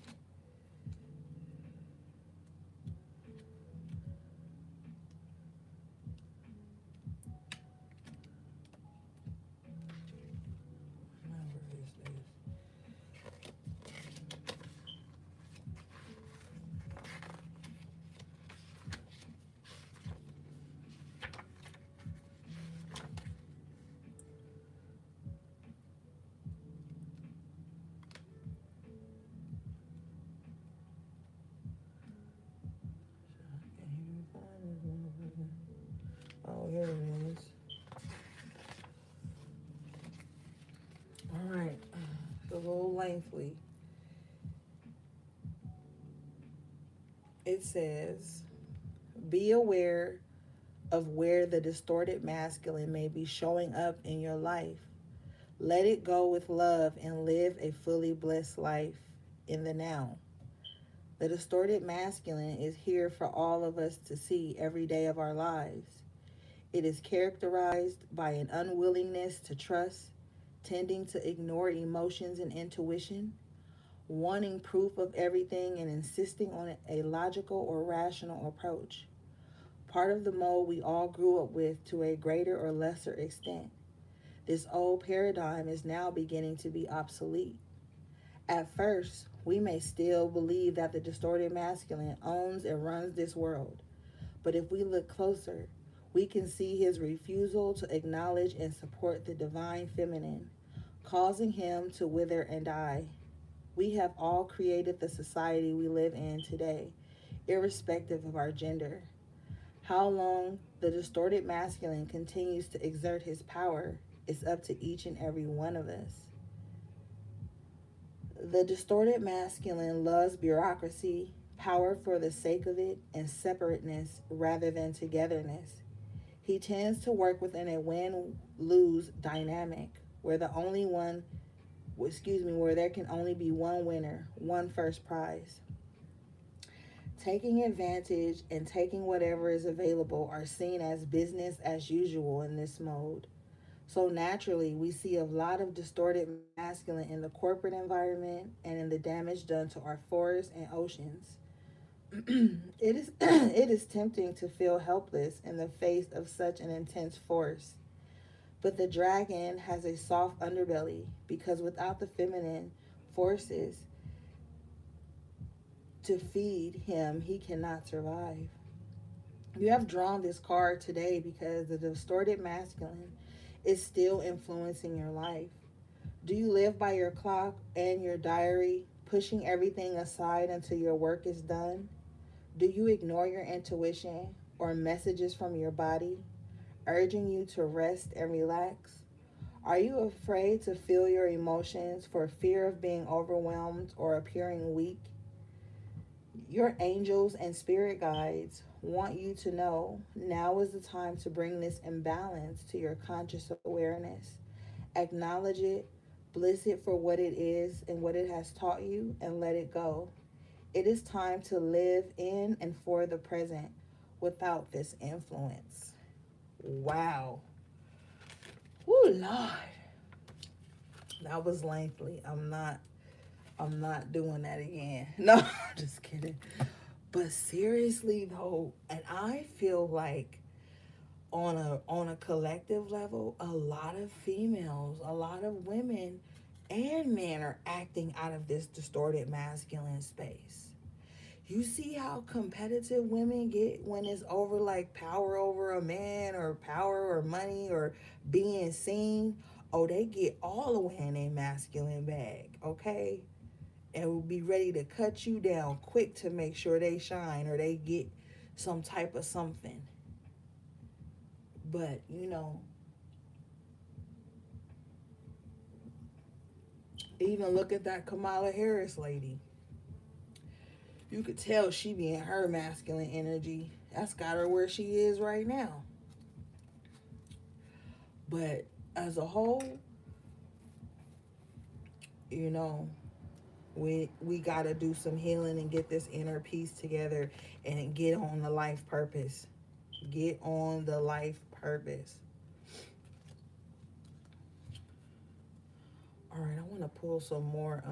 lengthily. It says, be aware of where the distorted masculine may be showing up in your life. Let it go with love and live a fully blessed life in the now. The distorted masculine is here for all of us to see every day of our lives. It is characterized by an unwillingness to trust, tending to ignore emotions and intuition, wanting proof of everything and insisting on a logical or rational approach. Part of the mold we all grew up with to a greater or lesser extent. This old paradigm is now beginning to be obsolete. At first, we may still believe that the distorted masculine owns and runs this world. But if we look closer, we can see his refusal to acknowledge and support the divine feminine, causing him to wither and die. We have all created the society we live in today, irrespective of our gender. How long the distorted masculine continues to exert his power is up to each and every one of us. The distorted masculine loves bureaucracy, power for the sake of it, and separateness rather than togetherness. He tends to work within a win-lose dynamic where where there can only be one winner, one first prize. Taking advantage and taking whatever is available are seen as business as usual in this mode. So naturally, we see a lot of distorted masculine in the corporate environment and in the damage done to our forests and oceans. It is tempting to feel helpless in the face of such an intense force. But the dragon has a soft underbelly because without the feminine forces to feed him, he cannot survive. You have drawn this card today because the distorted masculine is still influencing your life. Do you live by your clock and your diary, pushing everything aside until your work is done? Do you ignore your intuition or messages from your body, urging you to rest and relax? Are you afraid to feel your emotions for fear of being overwhelmed or appearing weak? Your angels and spirit guides want you to know now is the time to bring this imbalance to your conscious awareness. Acknowledge it, bliss it for what it is and what it has taught you, and let it go. It is time to live in and for the present without this influence. Wow. Oh Lord. That was lengthy. I'm not doing that again. No, I'm just kidding. But seriously though, and I feel like on a collective level, a lot of females, a lot of women and men are acting out of this distorted masculine space. You see how competitive women get when it's over like power over a man or power or money or being seen. Oh, they get all the way in a masculine bag, okay? And will be ready to cut you down quick to make sure they shine or they get some type of something. But, even look at that Kamala Harris lady. You could tell she be in her masculine energy. That's got her where she is right now. But as a whole, you know, we got to do some healing and get this inner peace together and get on the life purpose. Get on the life purpose. All right, I want to pull some more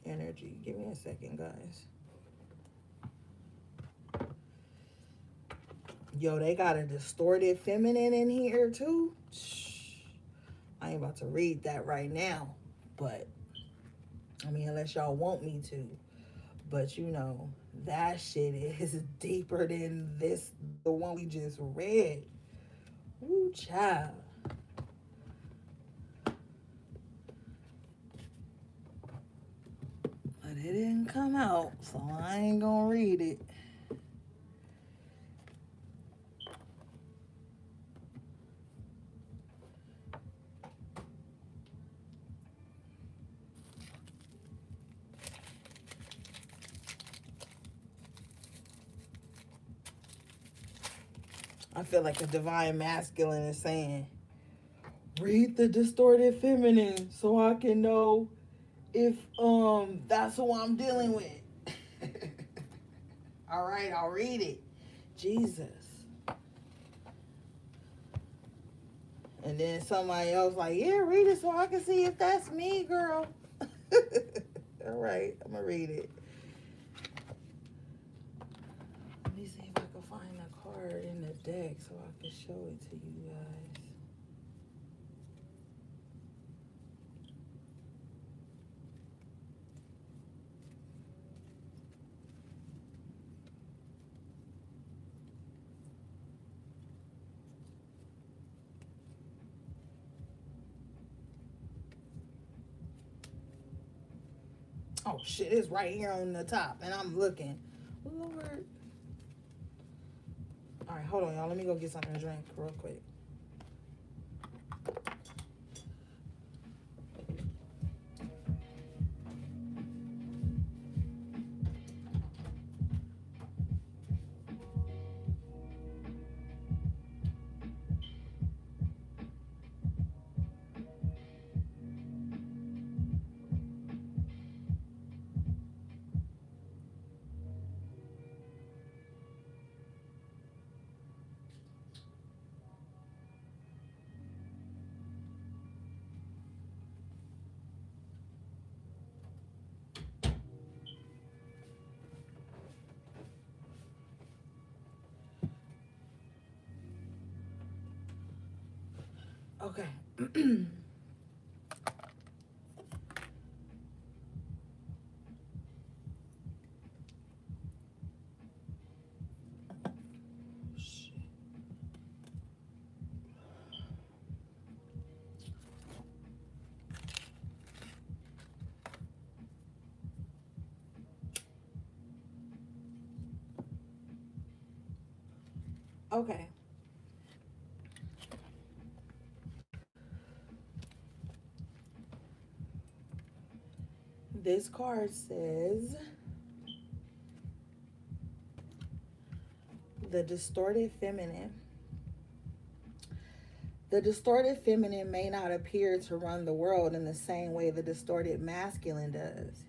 energy. Give me a second, guys. Yo, they got a distorted feminine in here too. Shh. I ain't about to read that right now, but I mean, unless y'all want me to. But that shit is deeper than the one we just read. Woo, child. But it didn't come out, so I ain't gonna read it. I feel like a divine masculine is saying, read the distorted feminine so I can know if that's who I'm dealing with. All right, I'll read it. Jesus. And then somebody else like, yeah, read it so I can see if that's me, girl. All right, I'm gonna read it. Let me see if I can find a card in the deck so I can show it to you guys. Oh shit, it's right here on the top, and I'm looking. Lord. All right, hold on, y'all. Let me go get something to drink real quick. Okay. Okay. This card says the distorted feminine. The distorted feminine may not appear to run the world in the same way the distorted masculine does,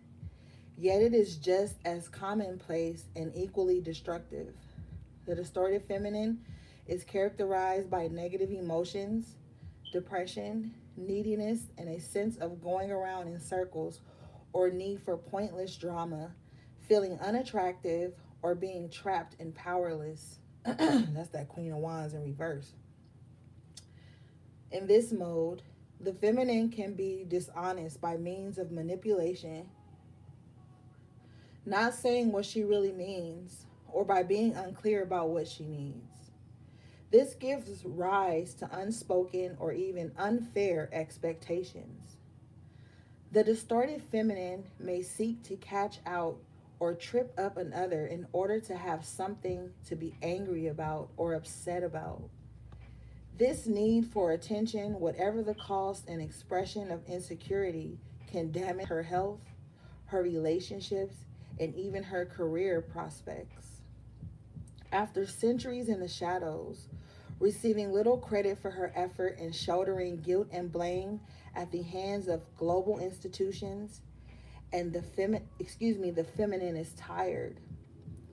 yet it is just as commonplace and equally destructive. The distorted feminine is characterized by negative emotions, depression, neediness, and a sense of going around in circles or need for pointless drama, feeling unattractive, or being trapped and powerless. That's that Queen of Wands in reverse. In this mode, the feminine can be dishonest by means of manipulation, not saying what she really means, or by being unclear about what she needs. This gives rise to unspoken or even unfair expectations. The distorted feminine may seek to catch out or trip up another in order to have something to be angry about or upset about. This need for attention, whatever the cost and expression of insecurity, can damage her health, her relationships, and even her career prospects. After centuries in the shadows, receiving little credit for her effort and shouldering guilt and blame at the hands of global institutions, and the feminine is tired.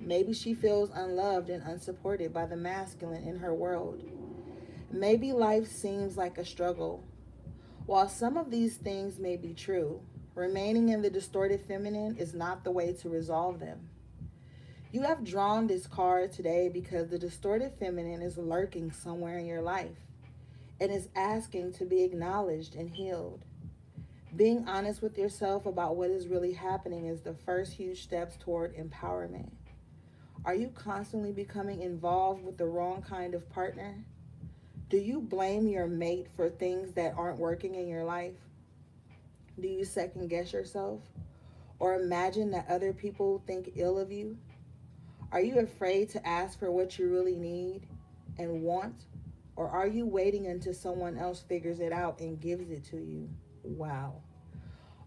Maybe she feels unloved and unsupported by the masculine in her world. Maybe life seems like a struggle. While some of these things may be true, remaining in the distorted feminine is not the way to resolve them. You have drawn this card today because the distorted feminine is lurking somewhere in your life and is asking to be acknowledged and healed. Being honest with yourself about what is really happening is the first huge steps toward empowerment. Are you constantly becoming involved with the wrong kind of partner? Do you blame your mate for things that aren't working in your life? Do you second guess yourself or imagine that other people think ill of you? Are you afraid to ask for what you really need and want? Or are you waiting until someone else figures it out and gives it to you? Wow.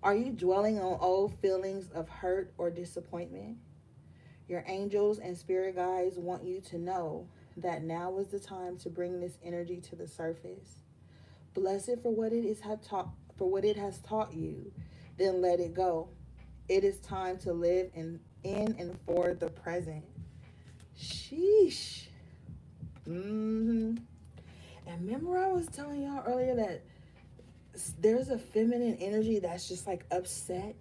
Are you dwelling on old feelings of hurt or disappointment? Your angels and spirit guides want you to know that now is the time to bring this energy to the surface. Bless it for what it is had taught for what it has taught you. Then let it go. It is time to live in and for the present. Sheesh. Mm-hmm. And remember I was telling y'all earlier that there's a feminine energy that's just like upset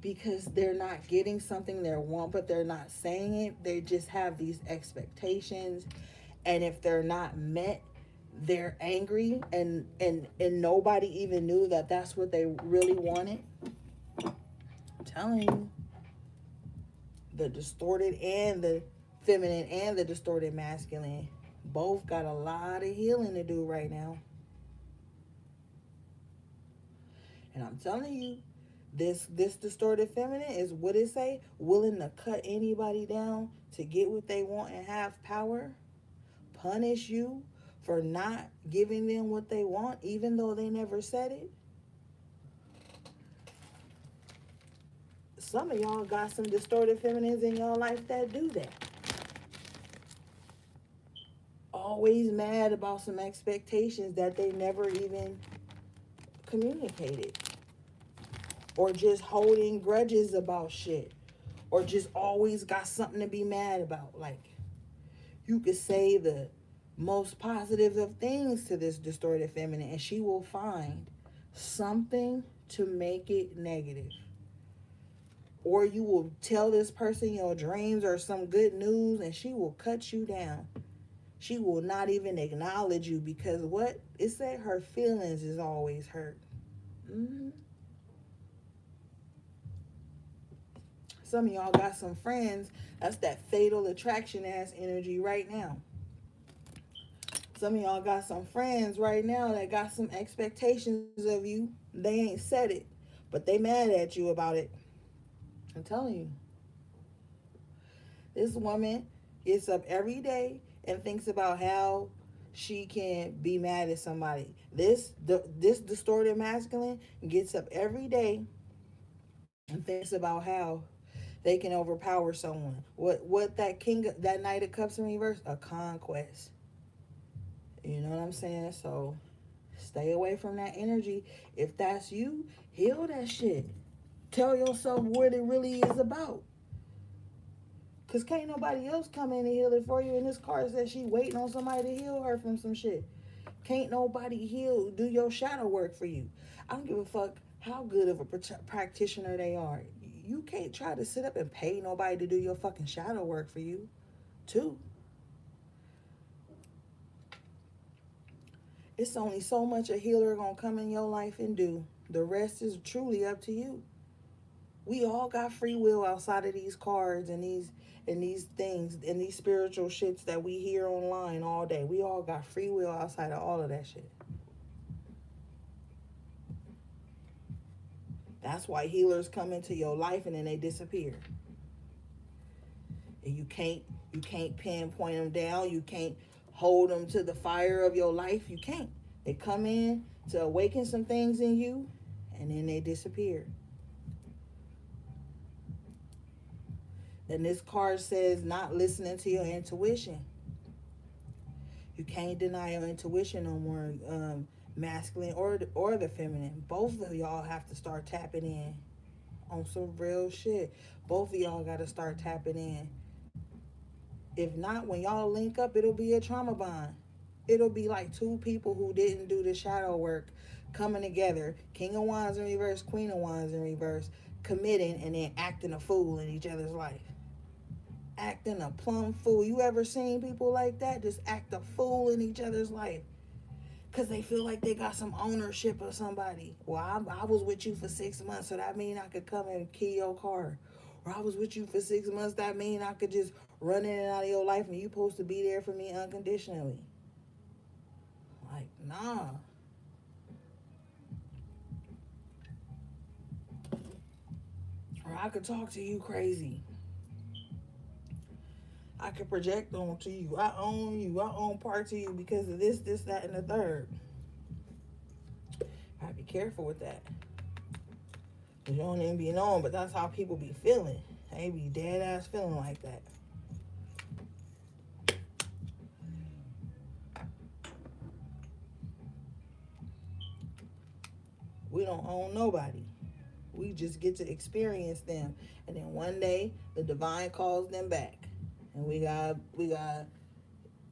because they're not getting something they want, but they're not saying it. They just have these expectations, and if they're not met, they're angry, and nobody even knew that that's what they really wanted. I'm telling you, the distorted and the feminine and the distorted masculine both got a lot of healing to do right now. And I'm telling you, this distorted feminine is, what it say, willing to cut anybody down to get what they want and have power, punish you for not giving them what they want, even though they never said it. Some of y'all got some distorted feminines in your life that do that. Always mad about some expectations that they never even communicated. Or just holding grudges about shit. Or just always got something to be mad about. Like, you could say the most positive of things to this distorted feminine, and she will find something to make it negative. Or you will tell this person your dreams or some good news, and she will cut you down. She will not even acknowledge you because what? It said her feelings is always hurt. Mm-hmm. Some of y'all got some friends. That's that fatal attraction ass energy right now. Some of y'all got some friends right now that got some expectations of you. They ain't said it, but they mad at you about it. I'm telling you. This woman gets up every day and thinks about how she can be mad at somebody. This distorted masculine gets up every day and thinks about how they can overpower someone. What that Knight of Cups in reverse? A conquest. You know what I'm saying? So stay away from that energy. If that's you, heal that shit. Tell yourself what it really is about. Because can't nobody else come in and heal it for you. And this card says she waiting on somebody to heal her from some shit. Can't nobody do your shadow work for you. I don't give a fuck how good of a practitioner they are. You can't try to sit up and pay nobody to do your fucking shadow work for you, too. It's only so much a healer gonna come in your life and do. The rest is truly up to you. We all got free will outside of these cards and these things and these spiritual shits that we hear online all day. We all got free will outside of all of that shit. That's why healers come into your life and then they disappear. And you can't pinpoint them down. You can't hold them to the fire of your life. You can't. They come in to awaken some things in you and then they disappear. Then this card says not listening to your intuition. You can't deny your intuition no more, masculine or the feminine. Both of y'all have to start tapping in on some real shit. Both of y'all got to start tapping in. If not, when y'all link up, it'll be a trauma bond. It'll be like two people who didn't do the shadow work coming together. King of Wands in reverse, Queen of Wands in reverse, committing and then acting a fool in each other's life. Acting a plumb fool. You ever seen people like that? Just act a fool in each other's life. Because they feel like they got some ownership of somebody. Well, I was with you for 6 months, so that mean I could come and key your car. Or I was with you for 6 months, that mean I could just run in and out of your life and you supposed to be there for me unconditionally. Like, nah. Or I could talk to you crazy. I could project onto you. I own you. I own parts of you because of this, that, and the third. Gotta be careful with that. You don't even be known, but that's how people be feeling. They be dead ass feeling like that. don't own nobody. We just get to experience them. And then one day the divine calls them back. And we got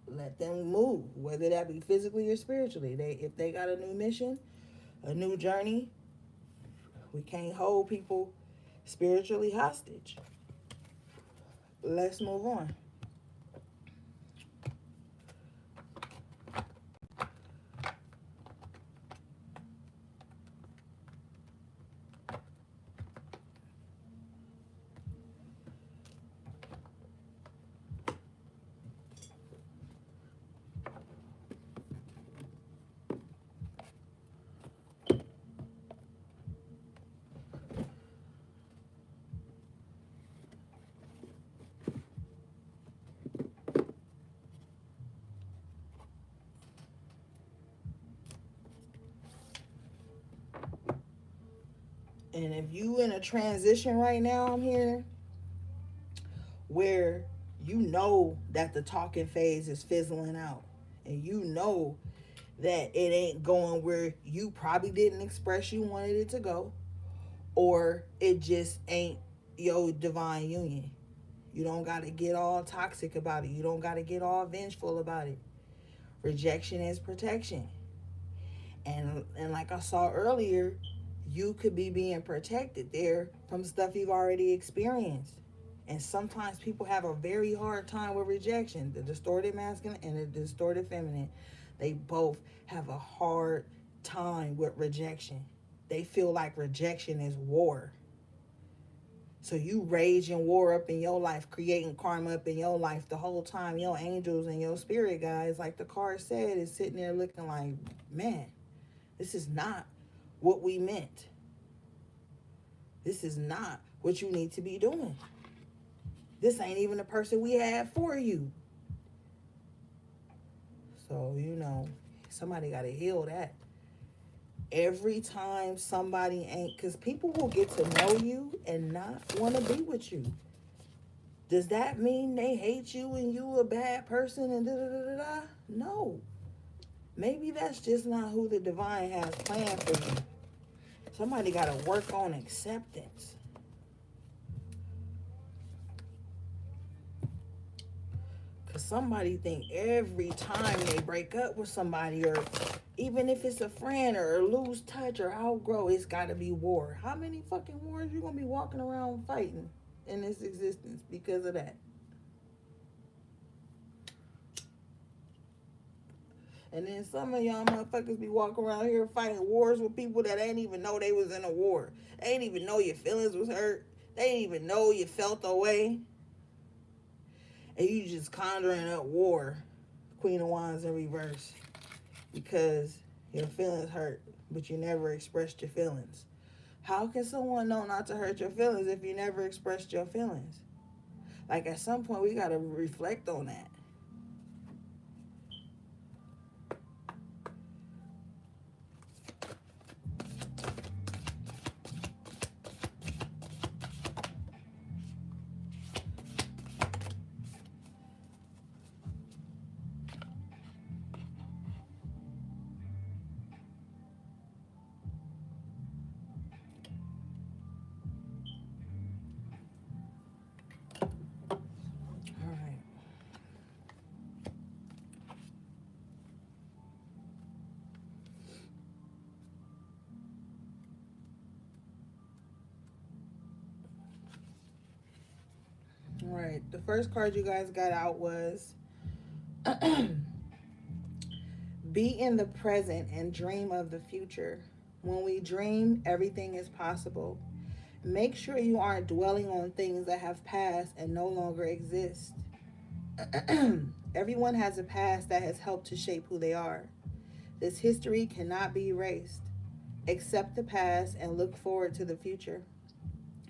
let them move, whether that be physically or spiritually. If they got a new mission, a new journey, we can't hold people spiritually hostage. Let's move on. And if you in a transition right now, I'm here, where you know that the talking phase is fizzling out, and you know that it ain't going where you probably didn't express you wanted it to go, or it just ain't your divine union. You don't got to get all toxic about it. You don't got to get all vengeful about it. Rejection is protection. And like I saw earlier, you could be being protected there from stuff you've already experienced. And sometimes people have a very hard time with rejection. The distorted masculine and the distorted feminine, they both have a hard time with rejection. They feel like rejection is war. So you rage and war up in your life, creating karma up in your life the whole time. Your angels and your spirit guides, like the card said, is sitting there looking like, man, this is not what we meant. This is not what you need to be doing. This ain't even the person we had for you. So, somebody got to heal that. Every time somebody ain't, because people will get to know you and not want to be with you. Does that mean they hate you and you a bad person and da-da-da-da-da? No. Maybe that's just not who the divine has planned for you. Somebody got to work on acceptance. Because somebody think every time they break up with somebody, or even if it's a friend, or lose touch or outgrow, it's got to be war. How many fucking wars you going to be walking around fighting in this existence because of that? And then some of y'all motherfuckers be walking around here fighting wars with people that ain't even know they was in a war. They ain't even know your feelings was hurt. They ain't even know you felt away. And you just conjuring up war. Queen of Wands in reverse. Because your feelings hurt, but you never expressed your feelings. How can someone know not to hurt your feelings if you never expressed your feelings? Like, at some point, we got to reflect on that. All right. The first card you guys got out was be in the present and dream of the future. When we dream, everything is possible. Make sure you aren't dwelling on things that have passed and no longer exist. Everyone has a past that has helped to shape who they are. This history cannot be erased. Accept the past and look forward to the future.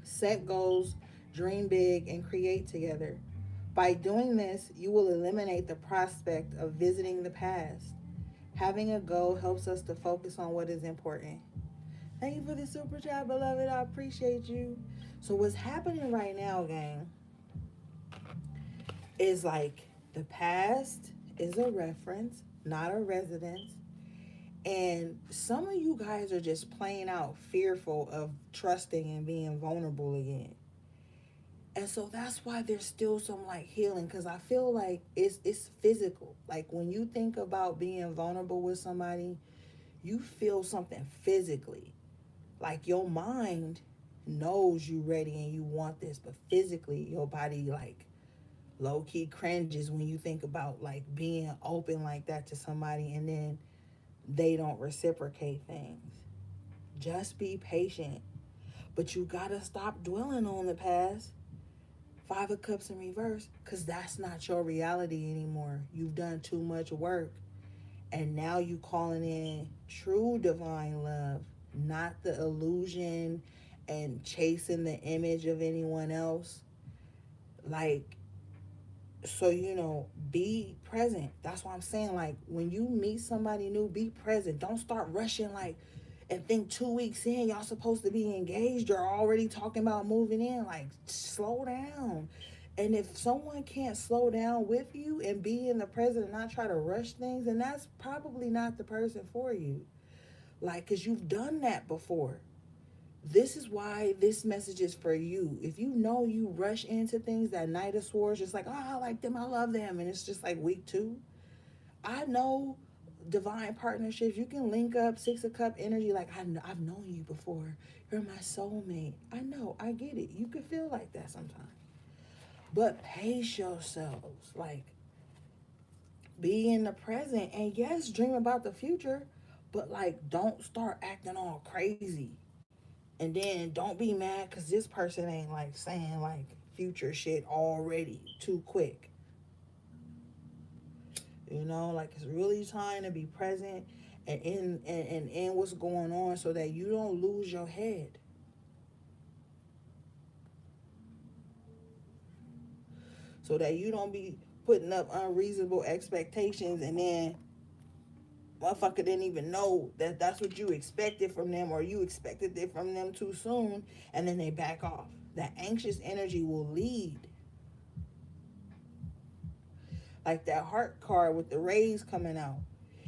Set goals, dream big, and create together. By doing this, you will eliminate the prospect of visiting the past. Having a goal helps us to focus on what is important. Thank you for the super chat, beloved. I appreciate you. So what's happening right now, gang, is like the past is a reference, not a residence. And some of you guys are just plain out fearful of trusting and being vulnerable again. And so that's why there's still some like healing, because I feel like it's physical. Like when you think about being vulnerable with somebody, you feel something physically. Like your mind knows you ready and you want this, but physically your body like low key cringes when you think about like being open like that to somebody and then they don't reciprocate things. Just be patient. But you gotta stop dwelling on the past. Five of Cups in reverse, because that's not your reality anymore. You've done too much work. And now you calling in true divine love, not the illusion and chasing the image of anyone else. Like, so be present. That's why I'm saying, like, when you meet somebody new, be present. Don't start rushing like and think 2 weeks in y'all supposed to be engaged or already talking about moving in. Like, slow down. And if someone can't slow down with you and be in the present and not try to rush things, then that's probably not the person for you. Like, because you've done that before. This is why this message is for you. If you know you rush into things, that Knight of Swords, just like, oh, I like them, I love them, and it's just like week 2. I know divine partnerships. You can link up, Six of Cup energy. Like, I've known you before. You're my soulmate. I know, I get it. You could feel like that sometimes. But pace yourselves. Like, be in the present. And yes, dream about the future. But, like, don't start acting all crazy. And then don't be mad because this person ain't like saying like future shit already too quick. Like it's really trying to be present and in what's going on so that you don't lose your head. So that you don't be putting up unreasonable expectations and then motherfucker didn't even know that that's what you expected from them, or you expected it from them too soon, and then they back off. That anxious energy will lead. Like that heart card with the rays coming out.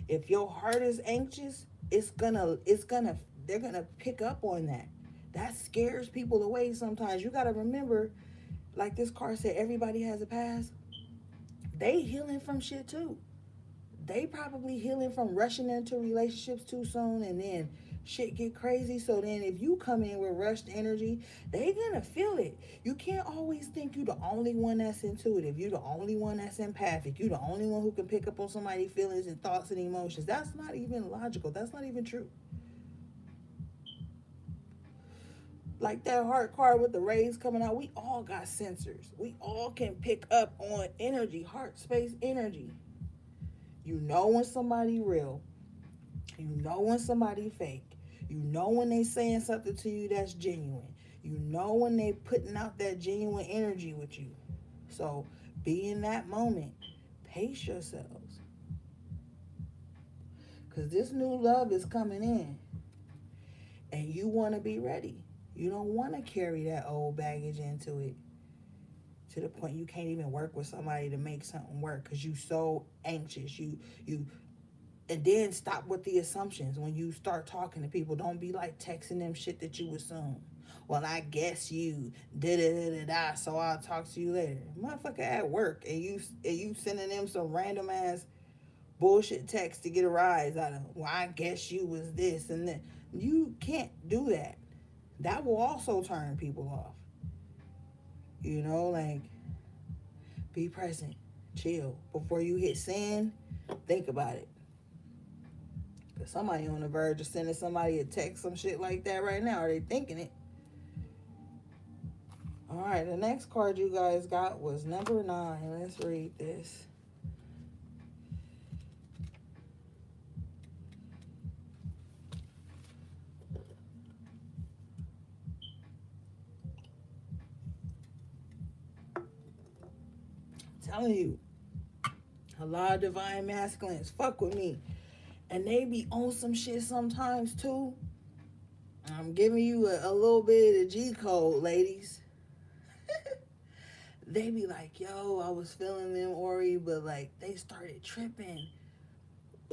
If your heart is anxious, they're gonna pick up on that. That scares people away sometimes. You gotta remember, like this card said, everybody has a past. They healing from shit too. They probably healing from rushing into relationships too soon and then shit get crazy. So then if you come in with rushed energy, they gonna feel it. You can't always think you the only one that's intuitive. You the only one that's empathic. You the only one who can pick up on somebody's feelings and thoughts and emotions. That's not even logical. That's not even true. Like that heart card with the rays coming out, we all got sensors. We all can pick up on energy, heart space energy. You know when somebody real. You know when somebody fake. You know when they saying something to you that's genuine. You know when they putting out that genuine energy with you. So be in that moment. Pace yourselves. Because this new love is coming in. And you want to be ready. You don't want to carry that old baggage into it. To the point you can't even work with somebody to make something work because you so anxious. You and then stop with the assumptions when you start talking to people. Don't be like texting them shit that you assume. Well, I guess you da da da da. So I'll talk to you later, motherfucker. At work, and you sending them some random ass bullshit text to get a rise out of them. Well, I guess you was this and that. You can't do that. That will also turn people off. Like, be present, chill. Before you hit send, think about it. Cause somebody on the verge of sending somebody a text, some shit like that right now. Are they thinking it? All right, the next card you guys got was number 9. Let's read this. I'm telling you, a lot of divine masculines fuck with me. And they be on some shit sometimes too. I'm giving you a little bit of the G code, ladies. They be like, yo, I was feeling them, Ori, but like they started tripping.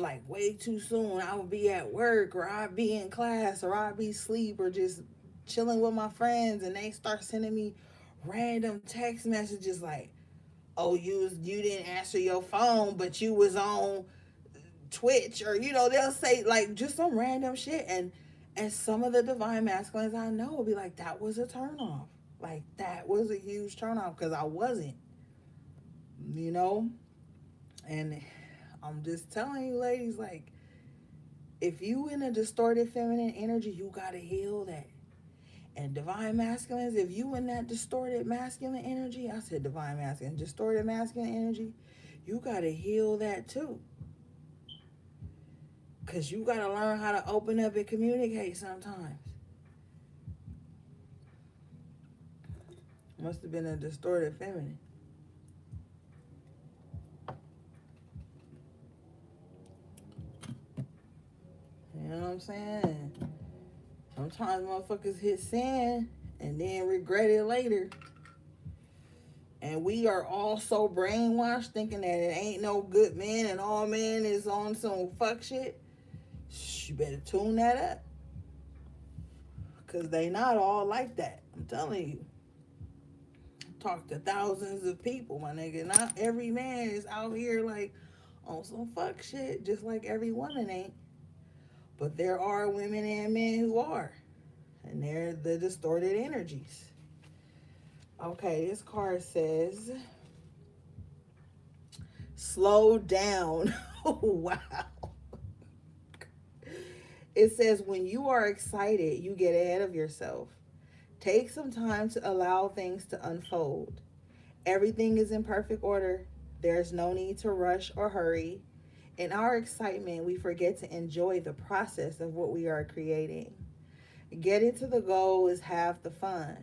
like way too soon. I would be at work or I'd be in class or I'd be asleep or just chilling with my friends and they start sending me random text messages like, oh, you didn't answer your phone, but you was on Twitch, or they'll say like just some random shit, and some of the divine masculines I know will be like, that was a turn off. Like that was a huge turn off because I wasn't, you know? And I'm just telling you, ladies, like, if you in a distorted feminine energy, you gotta heal that. And divine masculines, if you in that distorted masculine energy, I said divine masculine, distorted masculine energy, you gotta heal that too. Cause you gotta learn how to open up and communicate sometimes. Must have been a distorted feminine. You know what I'm saying? Sometimes motherfuckers hit sand and then regret it later. And we are all so brainwashed thinking that it ain't no good man and all men is on some fuck shit. You better tune that up. Because they not all like that. I'm telling you. Talk to thousands of people, my nigga. Not every man is out here like on some fuck shit, just like every woman ain't. But there are women and men who are. And they're the distorted energies. Okay, this card says, slow down. Wow. It says, when you are excited, you get ahead of yourself. Take some time to allow things to unfold. Everything is in perfect order. There's no need to rush or hurry. In our excitement, we forget to enjoy the process of what we are creating. Getting to the goal is half the fun.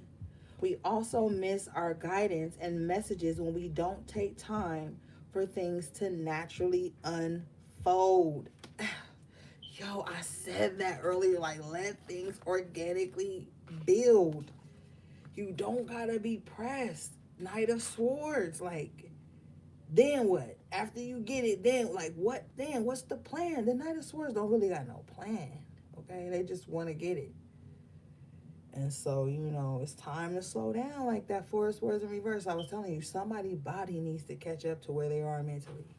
We also miss our guidance and messages when we don't take time for things to naturally unfold. Yo, I said that earlier, like, let things organically build. You don't gotta be pressed. Knight of Swords, like, then what? After you get it, then, like, what then? What's the plan? The Knight of Swords don't really got no plan, okay? They just want to get it. And so, it's time to slow down, like that Four of Swords in reverse. I was telling you, somebody's body needs to catch up to where they are mentally.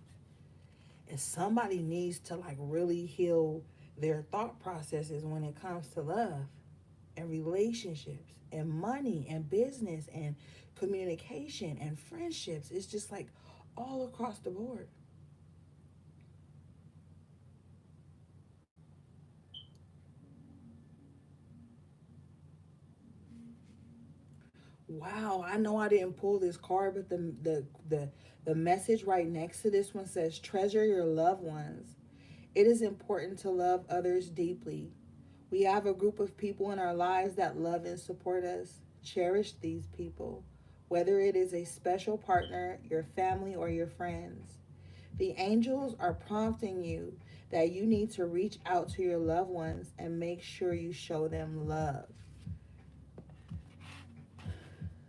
And somebody needs to, like, really heal their thought processes when it comes to love and relationships and money and business and communication and friendships. It's just like all across the board. Wow, I know I didn't pull this card, but the message right next to this one says, treasure your loved ones. It is important to love others deeply. We have a group of people in our lives that love and support us. Cherish these people, whether it is a special partner, your family, or your friends. The angels are prompting you that you need to reach out to your loved ones and make sure you show them love.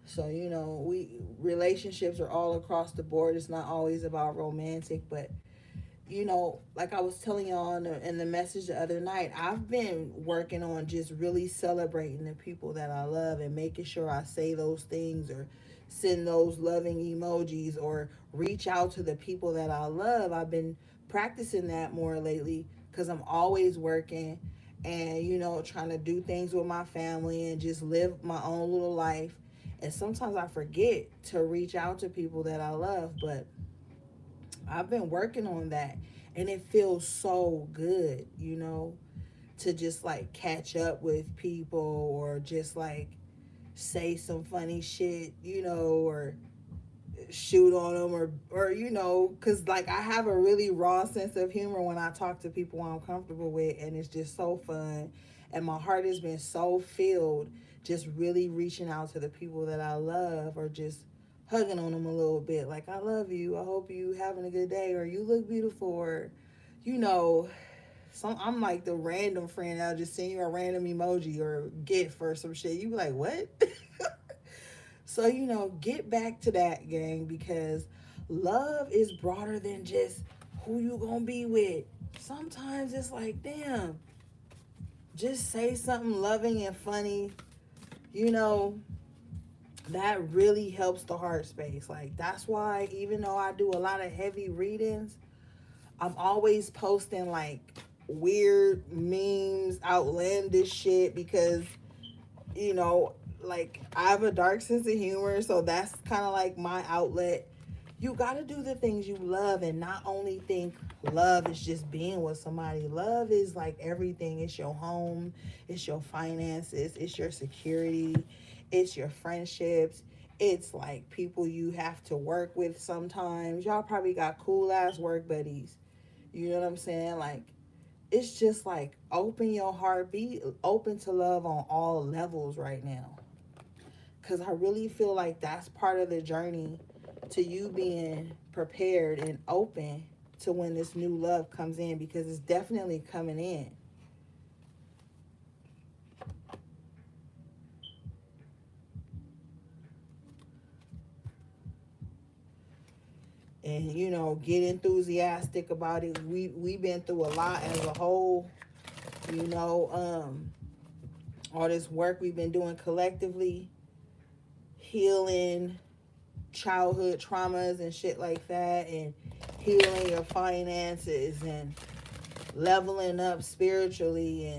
So, we relationships are all across the board. It's not always about romantic, but like I was telling y'all in the message the other night, I've been working on just really celebrating the people that I love and making sure I say those things or send those loving emojis or reach out to the people that I love. I've been practicing that more lately because I'm always working and, trying to do things with my family and just live my own little life. And sometimes I forget to reach out to people that I love, but I've been working on that, and it feels so good, to just like catch up with people or just like say some funny shit, or shoot on them or because like I have a really raw sense of humor when I talk to people I'm comfortable with, and it's just so fun. And my heart has been so filled just really reaching out to the people that I love or just hugging on them a little bit. Like, I love you. I hope you having a good day, or you look beautiful, or, I'm like the random friend. I'll just send you a random emoji or GIF or some shit. You be like, what? So, get back to that, gang, because love is broader than just who you gonna be with. sometimes it's like, damn, just say something loving and funny, you know, that really helps the heart space. Like, that's why, even though I do a lot of heavy readings, I'm always posting like weird memes, outlandish shit, because, you know, like, I have a dark sense of humor, so that's kind of like my outlet. You got to do the things you love and not only think love is just being with somebody. Love is like everything. It's your home, it's your finances, it's your security, it's your friendships. It's like people you have to work with sometimes. Y'all probably got cool ass work buddies. You know what I'm saying? Like, it's just like, open your heart, be open to love on all levels right now. Because I really feel like that's part of the journey to you being prepared and open to when this new love comes in, because it's definitely coming in. And, you know, get enthusiastic about it. We've been through a lot as a whole, you know, all this work we've been doing collectively, healing childhood traumas and shit like that, and healing your finances, and leveling up spiritually,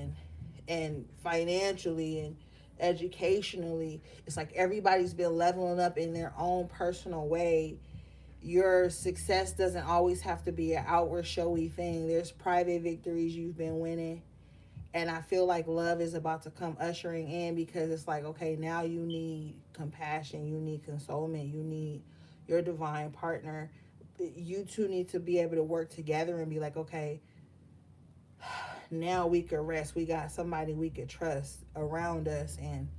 and financially, and educationally. It's like everybody's been leveling up in their own personal way. Your success doesn't always have to be an outward showy thing. There's private victories you've been winning. And I feel like love is about to come ushering in, because it's like, okay, now you need compassion, you need consolement, you need your divine partner. You two need to be able to work together and be like, okay, now we could rest. We got somebody we could trust around us, and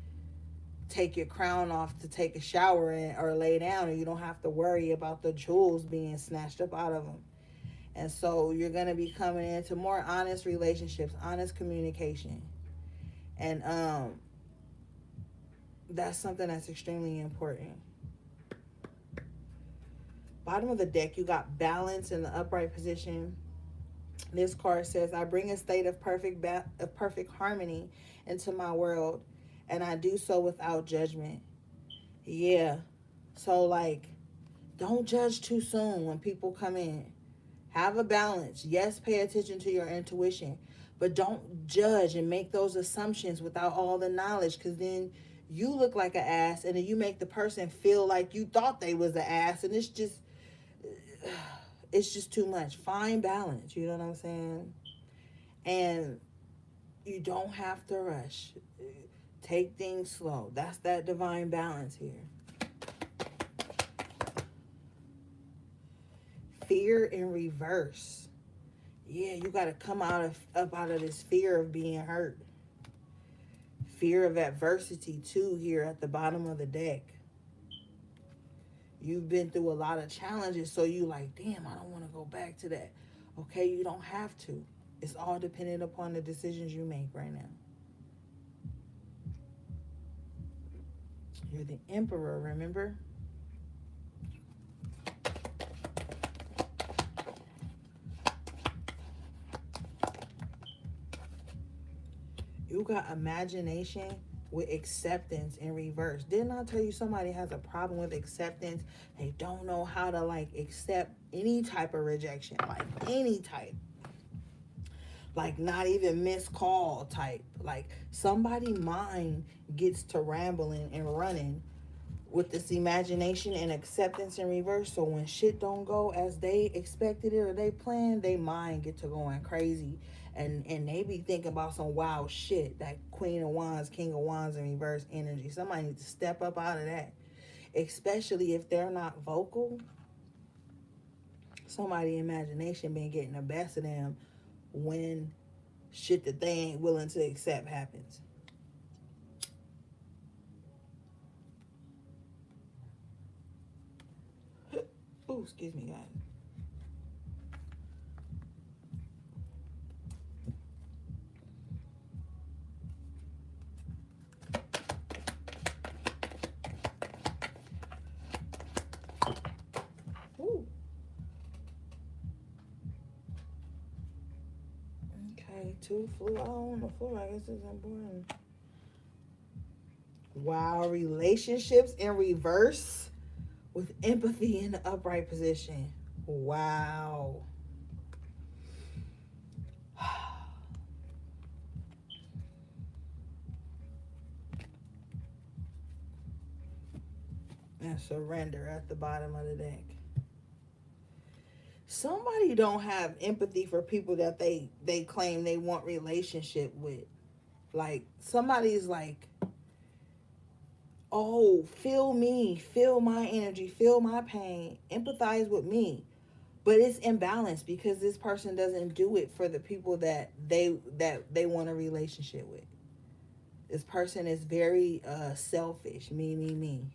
take your crown off to take a shower or lay down, and you don't have to worry about the jewels being snatched up out of them. And so you're going to be coming into more honest relationships, honest communication. And that's something that's extremely important. Bottom of the deck, you got balance in the upright position. This card says, I bring a state of perfect harmony into my world, and I do so without judgment. Yeah. So, like, don't judge too soon when people come in. Have a balance. Yes, pay attention to your intuition, but don't judge and make those assumptions without all the knowledge, because then you look like an ass, and then you make the person feel like you thought they was an ass, and it's just too much. Find balance, you know what I'm saying? And you don't have to rush. Take things slow. That's that divine balance here. Fear in reverse. Yeah, you got to come up out of this fear of being hurt. Fear of adversity too, here at the bottom of the deck. You've been through a lot of challenges, so you like, damn, I don't want to go back to that. Okay, you don't have to. It's all dependent upon the decisions you make right now. You're the emperor, remember? You got imagination with acceptance in reverse. Didn't I tell you somebody has a problem with acceptance? They don't know how to like accept any type of rejection, like any type. Like not even missed call type. Like somebody mind gets to rambling and running with this imagination and acceptance in reverse. So when shit don't go as they expected it or they planned, they mind get to going crazy. And they be thinking about some wild shit. That Queen of Wands, King of Wands in reverse energy. Somebody needs to step up out of that. Especially if they're not vocal. Somebody imagination been getting the best of them when shit that they ain't willing to accept happens. Oh, excuse me, guys. Ooh. Two flew out on the floor. I guess it's important. Wow, relationships in reverse with empathy in the upright position. Wow. And surrender at the bottom of the deck. Somebody don't have empathy for people that they claim they want relationship with. Like somebody's like, oh, feel me, feel my energy, feel my pain, empathize with me. But it's imbalanced because this person doesn't do it for the people that they want a relationship with. This person is very selfish, me.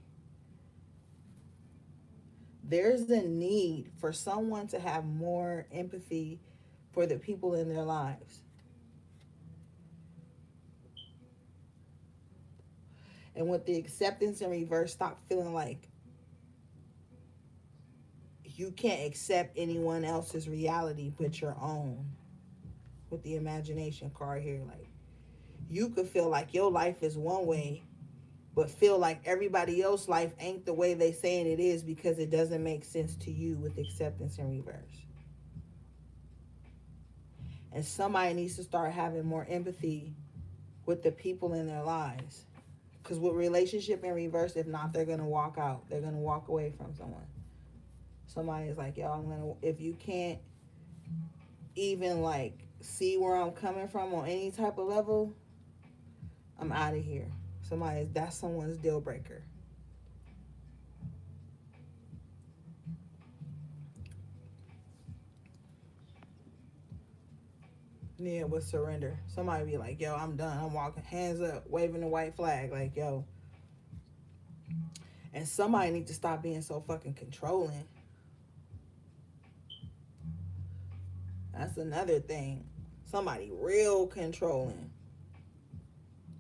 There's a need for someone to have more empathy for the people in their lives. And with the acceptance in reverse, stop feeling like you can't accept anyone else's reality but your own. With the imagination card here, like you could feel like your life is one way, but feel like everybody else's life ain't the way they saying it is because it doesn't make sense to you with acceptance in reverse. And somebody needs to start having more empathy with the people in their lives. Because with relationship in reverse, if not, they're going to walk out. They're going to walk away from someone. Somebody is like, yo, I'm going to, if you can't even like see where I'm coming from on any type of level, I'm out of here. That's someone's deal breaker. Yeah, with surrender. Somebody be like, yo, I'm done. I'm walking hands up, waving the white flag. Like, yo. And somebody need to stop being so fucking controlling. That's another thing. Somebody real controlling.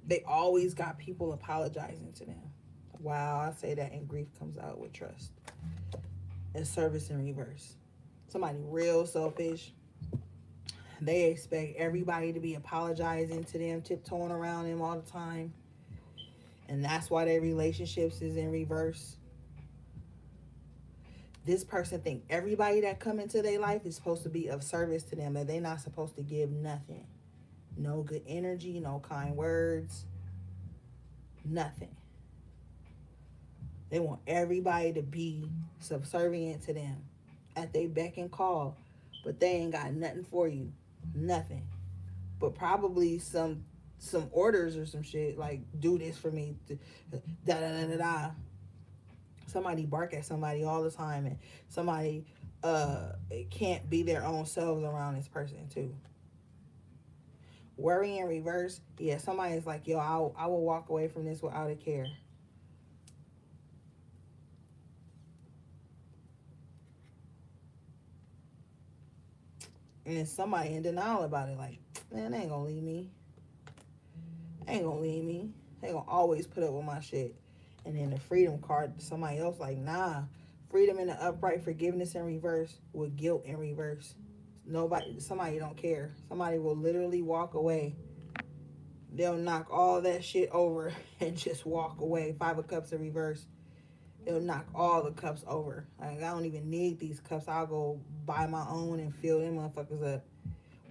They always got people apologizing to them. Wow, I say that and grief comes out with trust. And service in reverse. Somebody real selfish. They expect everybody to be apologizing to them, tiptoeing around them all the time. And that's why their relationships is in reverse. This person think everybody that come into their life is supposed to be of service to them, and they're not supposed to give nothing. No good energy, no kind words, nothing. They want everybody to be subservient to them at they beck and call, but they ain't got nothing for you, nothing. But probably some orders or some shit like do this for me, da da da da da. Somebody bark at somebody all the time, and somebody can't be their own selves around this person too. Worry in reverse, yeah. Somebody's like, yo, I will walk away from this without a care. And then somebody in denial about it, like, man, they ain't gonna leave me. They ain't gonna leave me. They gonna always put up with my shit. And then the freedom card, somebody else like, nah. Freedom in the upright, forgiveness in reverse, with guilt in reverse. Somebody don't care. Somebody will literally walk away. They'll knock all that shit over and just walk away. Five of Cups in reverse. They'll knock all the cups over. Like, I don't even need these cups. I'll go buy my own and fill them motherfuckers up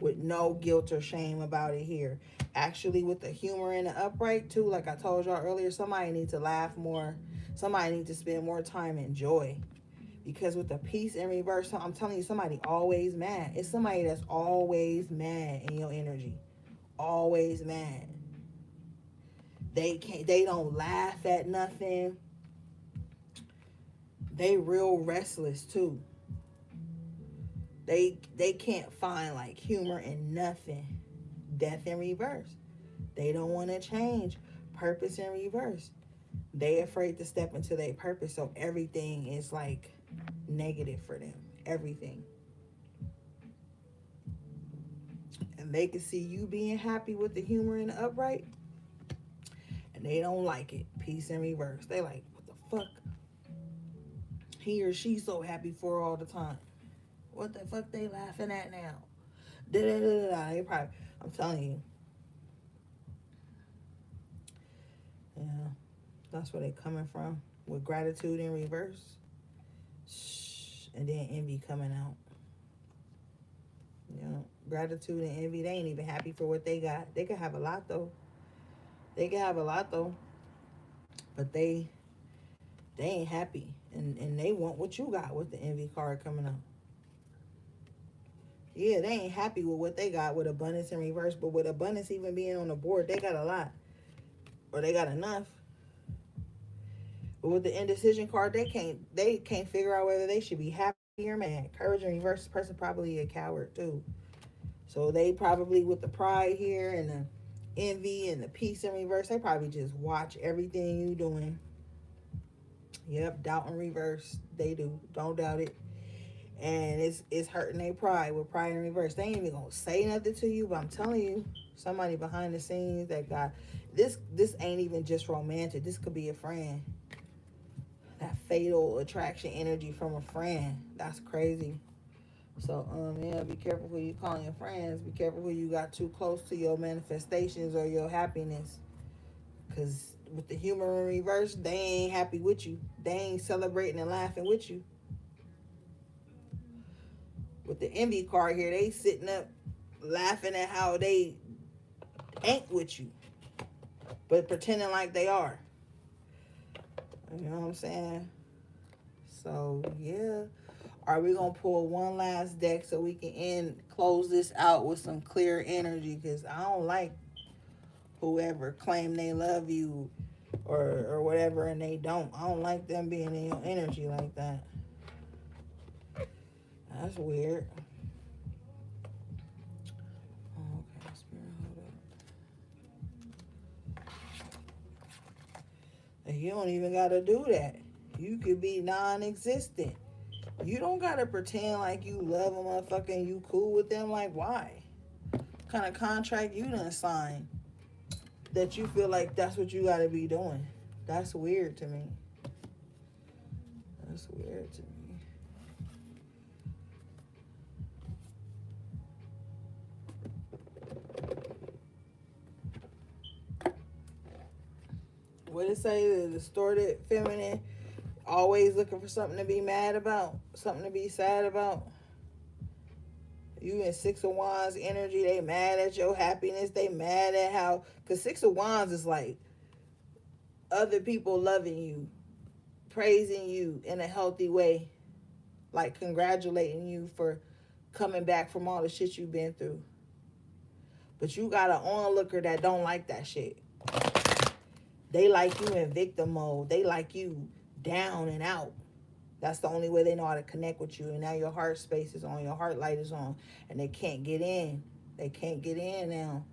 with no guilt or shame about it here. Actually, with the humor in the upright too, like I told y'all earlier, somebody needs to laugh more. Somebody needs to spend more time in joy. Because with the peace in reverse, I'm telling you, somebody always mad. It's somebody that's always mad in your energy. Always mad. They don't laugh at nothing. They real restless too. They can't find like humor in nothing. Death in reverse. They don't want to change. Purpose in reverse. They afraid to step into their purpose, so everything is like negative for them. Everything. And they can see you being happy with the humor in the upright, and they don't like it. Peace in reverse. They like, what the fuck? He or she so happy for all the time. What the fuck they laughing at now? Da da da da. They probably. I'm telling you. Yeah, that's where they coming from with gratitude in reverse. Shh, and then envy coming out. You know, gratitude and envy. They ain't even happy for what they got. They could have a lot though. They can have a lot though, but they ain't happy, and they want what you got with the envy card coming up. Yeah, they ain't happy with what they got with abundance in reverse, but with abundance even being on the board, they got a lot or they got enough. But with the indecision card, they can't figure out whether they should be happy or mad. Courage in reverse, this person probably a coward too. So they probably with the pride here and the envy and the peace in reverse, they probably just watch everything you doing. Yep, doubt in reverse. They do. Don't doubt it. And it's hurting their pride with pride in reverse. They ain't even gonna say nothing to you, but I'm telling you, somebody behind the scenes that got this ain't even just romantic. This could be a friend. That fatal attraction energy from a friend. That's crazy. So yeah, be careful who you calling your friends. Be careful who you got too close to your manifestations or your happiness. Cause with the humor in reverse, they ain't happy with you. They ain't celebrating and laughing with you. With the envy card here, they sitting up laughing at how they ain't with you, but pretending like they are. You know what I'm saying? So yeah. Are we gonna pull one last deck so we can close this out with some clear energy? Cause I don't like whoever claim they love you or whatever and they don't. I don't like them being in your energy like that. That's weird. Oh, okay, spirit, hold up. And you don't even gotta do that. You could be non-existent. You don't gotta pretend like you love a motherfucker and you cool with them. Like, why? What kind of contract you done sign that you feel like that's what you gotta be doing? That's weird to me. That's weird to me. What it say? The distorted feminine always looking for something to be mad about, something to be sad about. You in Six of Wands energy, they mad at your happiness. They mad at how, because Six of Wands is like other people loving you, praising you in a healthy way, like congratulating you for coming back from all the shit you've been through. But you got an onlooker that don't like that shit. They like you in victim mode. They like you down and out. That's the only way they know how to connect with you. And now your heart space is on, your heart light is on, and they can't get in. They can't get in now.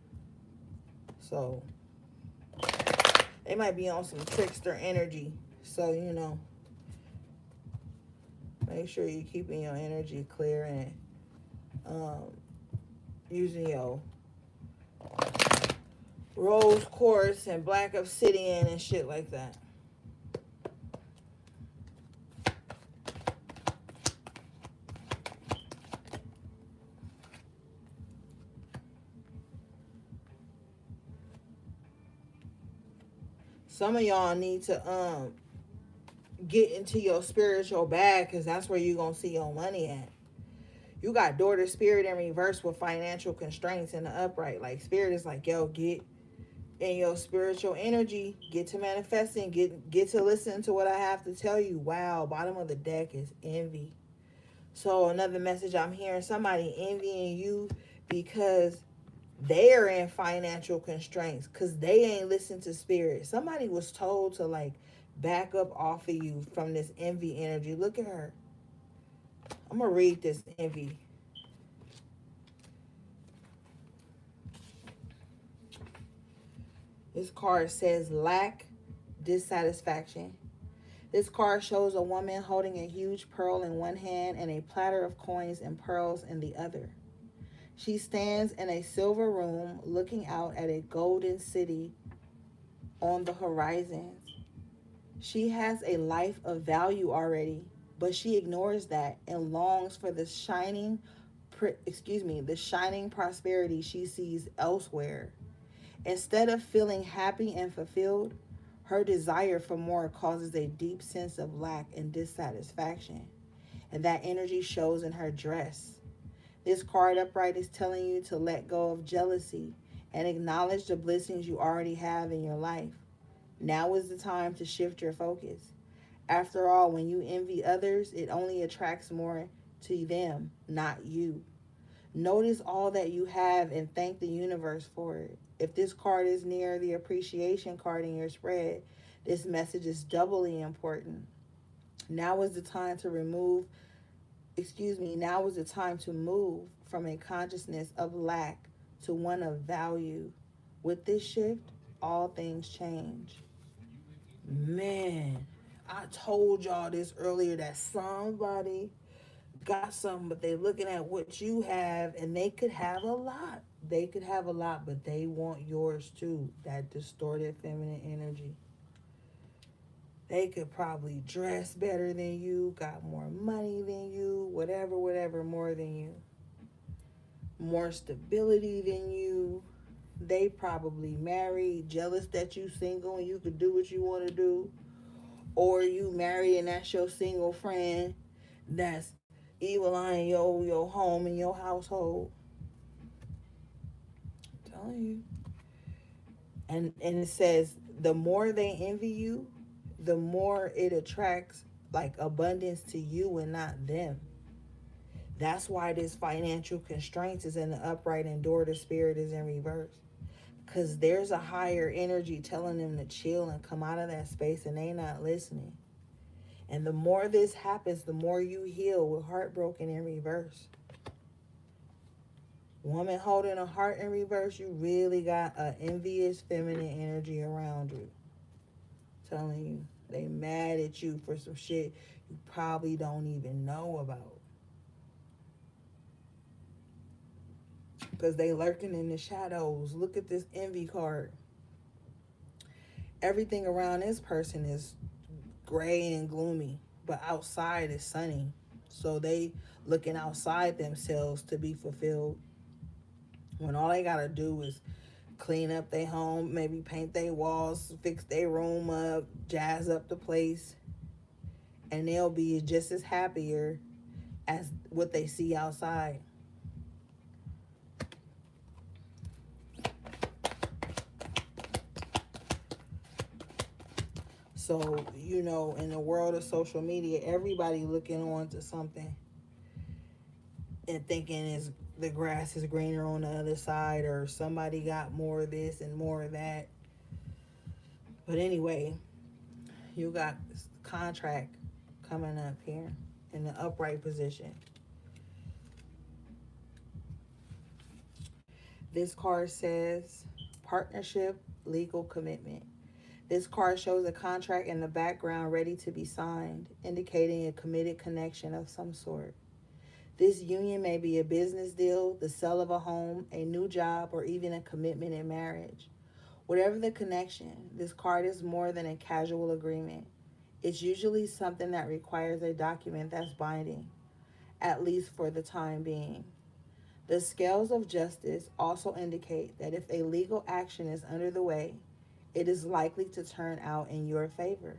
So they might be on some trickster energy. So, make sure you're keeping your energy clear and using your rose quartz and black obsidian and shit like that. Some of y'all need to get into your spiritual bag because that's where you're gonna see your money at. You got daughter spirit in reverse with financial constraints in the upright. Like spirit is like, yo, get in your spiritual energy, get to manifesting, get to listen to what I have to tell you. Wow, bottom of the deck is envy. So another message I'm hearing, somebody envying you because they're in financial constraints because they ain't listened to spirit. Somebody was told to like back up off of you from this envy energy. Look at her. I'm gonna read this envy. This card says lack, dissatisfaction. This card shows a woman holding a huge pearl in one hand and a platter of coins and pearls in the other. She stands in a silver room looking out at a golden city on the horizon. She has a life of value already, but she ignores that and longs for the shining the shining prosperity she sees elsewhere. Instead of feeling happy and fulfilled, her desire for more causes a deep sense of lack and dissatisfaction. And that energy shows in her dress. This card upright is telling you to let go of jealousy and acknowledge the blessings you already have in your life. Now is the time to shift your focus. After all, when you envy others, it only attracts more to them, not you. Notice all that you have and thank the universe for it. If this card is near the appreciation card in your spread, this message is doubly important. Now is the time to now is the time to move from a consciousness of lack to one of value. With this shift, all things change. Man, I told y'all this earlier that somebody got something, but they looking at what you have and they could have a lot. They could have a lot, but they want yours too. That distorted feminine energy. They could probably dress better than you, got more money than you, whatever, more than you. More stability than you. They probably married, jealous that you single and you could do what you want to do. Or you married and that's your single friend that's evil eyeing your home and your household. I'm telling you. And it says the more they envy you, the more it attracts like abundance to you and not them. That's why this financial constraints is in the upright and door to spirit is in reverse. Because there's a higher energy telling them to chill and come out of that space and they not listening. And the more this happens, the more you heal with heartbroken in reverse. Woman holding a heart in reverse, you really got an envious feminine energy around you. I'm telling you, they mad at you for some shit you probably don't even know about. Because they lurking in the shadows. Look at this envy card. Everything around this person is gray and gloomy, but outside is sunny. So they looking outside themselves to be fulfilled. When all they gotta do is clean up their home, maybe paint their walls, fix their room up, jazz up the place, and they'll be just as happier as what they see outside. So, in the world of social media, everybody looking on to something and thinking is the grass is greener on the other side, or somebody got more of this and more of that. But anyway, you got this contract coming up here in the upright position. This card says partnership, legal commitment. This card shows a contract in the background ready to be signed, indicating a committed connection of some sort. This union may be a business deal, the sale of a home, a new job, or even a commitment in marriage. Whatever the connection, this card is more than a casual agreement. It's usually something that requires a document that's binding, at least for the time being. The scales of justice also indicate that if a legal action is under the way, it is likely to turn out in your favor.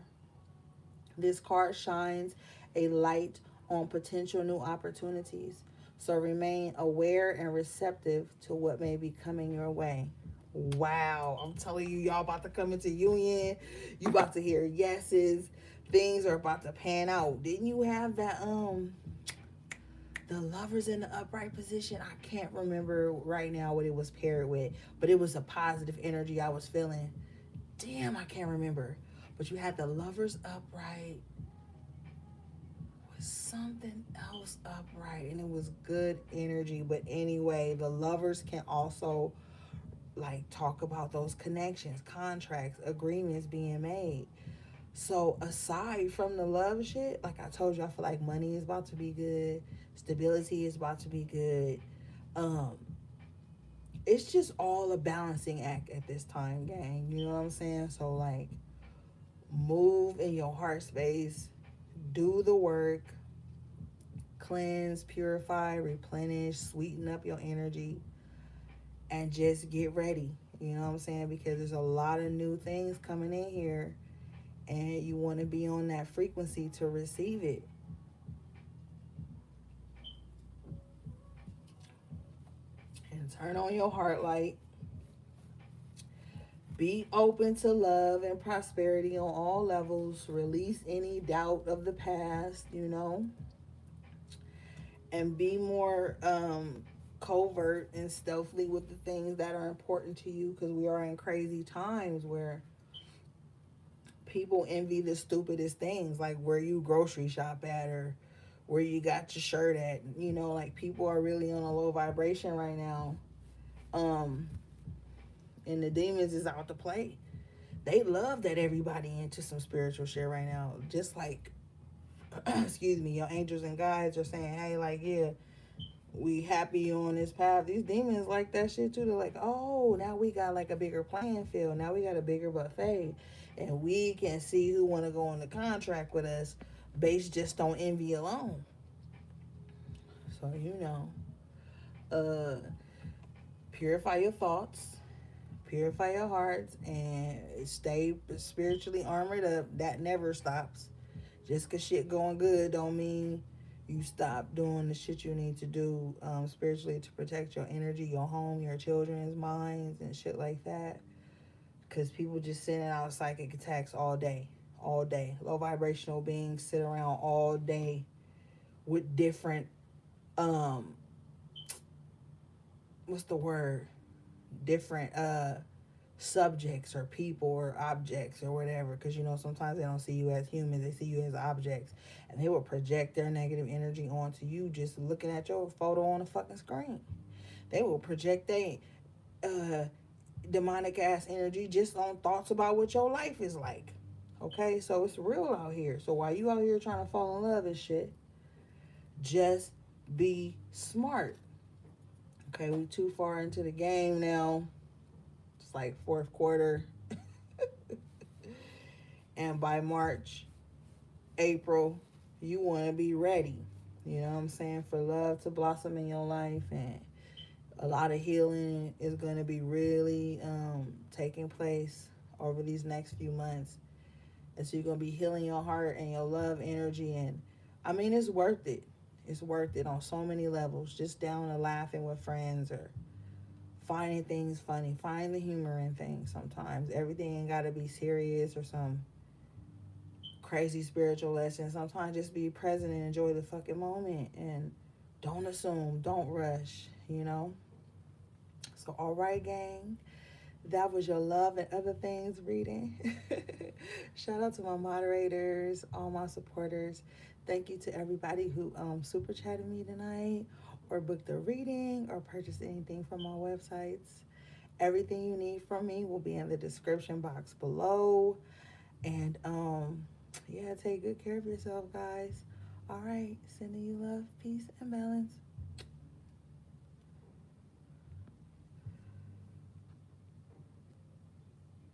This card shines a light on potential new opportunities, so remain aware and receptive to what may be coming your way. Wow, I'm telling you, y'all about to come into union. You about to hear yeses. Things are about to pan out. Didn't you have that the lovers in the upright position? I can't remember right now what it was paired with, but it was a positive energy I was feeling. Damn, I can't remember. But you had the lovers upright with something else upright, and it was good energy. But anyway, the lovers can also like talk about those connections, contracts, agreements being made. So aside from the love shit, like I told you, I feel like money is about to be good, stability is about to be good. Um, it's just all a balancing act at this time, gang. You know what I'm saying? So like, move in your heart space, do the work, cleanse, purify, replenish, sweeten up your energy, and just get ready. You know what I'm saying? Because there's a lot of new things coming in here, and you want to be on that frequency to receive it. And turn on your heart light. Be open to love and prosperity on all levels. Release any doubt of the past, and be more covert and stealthily with the things that are important to you, because we are in crazy times where people envy the stupidest things, like where you grocery shop at, or where you got your shirt at. Like, people are really on a low vibration right now. Um, and the demons is out to play. They love that everybody into some spiritual shit right now. Just like, excuse me, your angels and guides are saying, hey, like, yeah, we happy on this path. These demons like that shit too. They're like, oh, now we got like a bigger playing field. Now we got a bigger buffet. And we can see who want to go on the contract with us based just on envy alone. So, uh, purify your thoughts, purify your hearts, and stay spiritually armored up. That never stops. Just cause shit going good don't mean you stop doing the shit you need to do spiritually to protect your energy, your home, your children's minds, and shit like that. Cause people just sending out psychic attacks all day, all day. Low vibrational beings sit around all day with different um, what's the word? Different subjects or people or objects or whatever, because sometimes they don't see you as humans, they see you as objects, and they will project their negative energy onto you just looking at your photo on the fucking screen. They will project their uh demonic ass energy just on thoughts about what your life is like. Okay, so it's real out here. So while you out here trying to fall in love and shit, just be smart. Okay, we too far into the game now. It's like fourth quarter. And by March, April, you want to be ready. You know what I'm saying? For love to blossom in your life, and a lot of healing is going to be really taking place over these next few months. And so you're going to be healing your heart and your love energy. And I mean, it's worth it. It's worth it on so many levels. Just down to laughing with friends, or finding things funny. Find the humor in things sometimes. Everything ain't got to be serious or some crazy spiritual lesson. Sometimes just be present and enjoy the fucking moment, and don't assume, don't rush. So, all right, gang. That was your love and other things reading. Shout out to my moderators, all my supporters. Thank you to everybody who super chatted me tonight, or booked a reading, or purchased anything from my websites. Everything you need from me will be in the description box below. And yeah, take good care of yourself, guys. All right, sending you love, peace, and balance.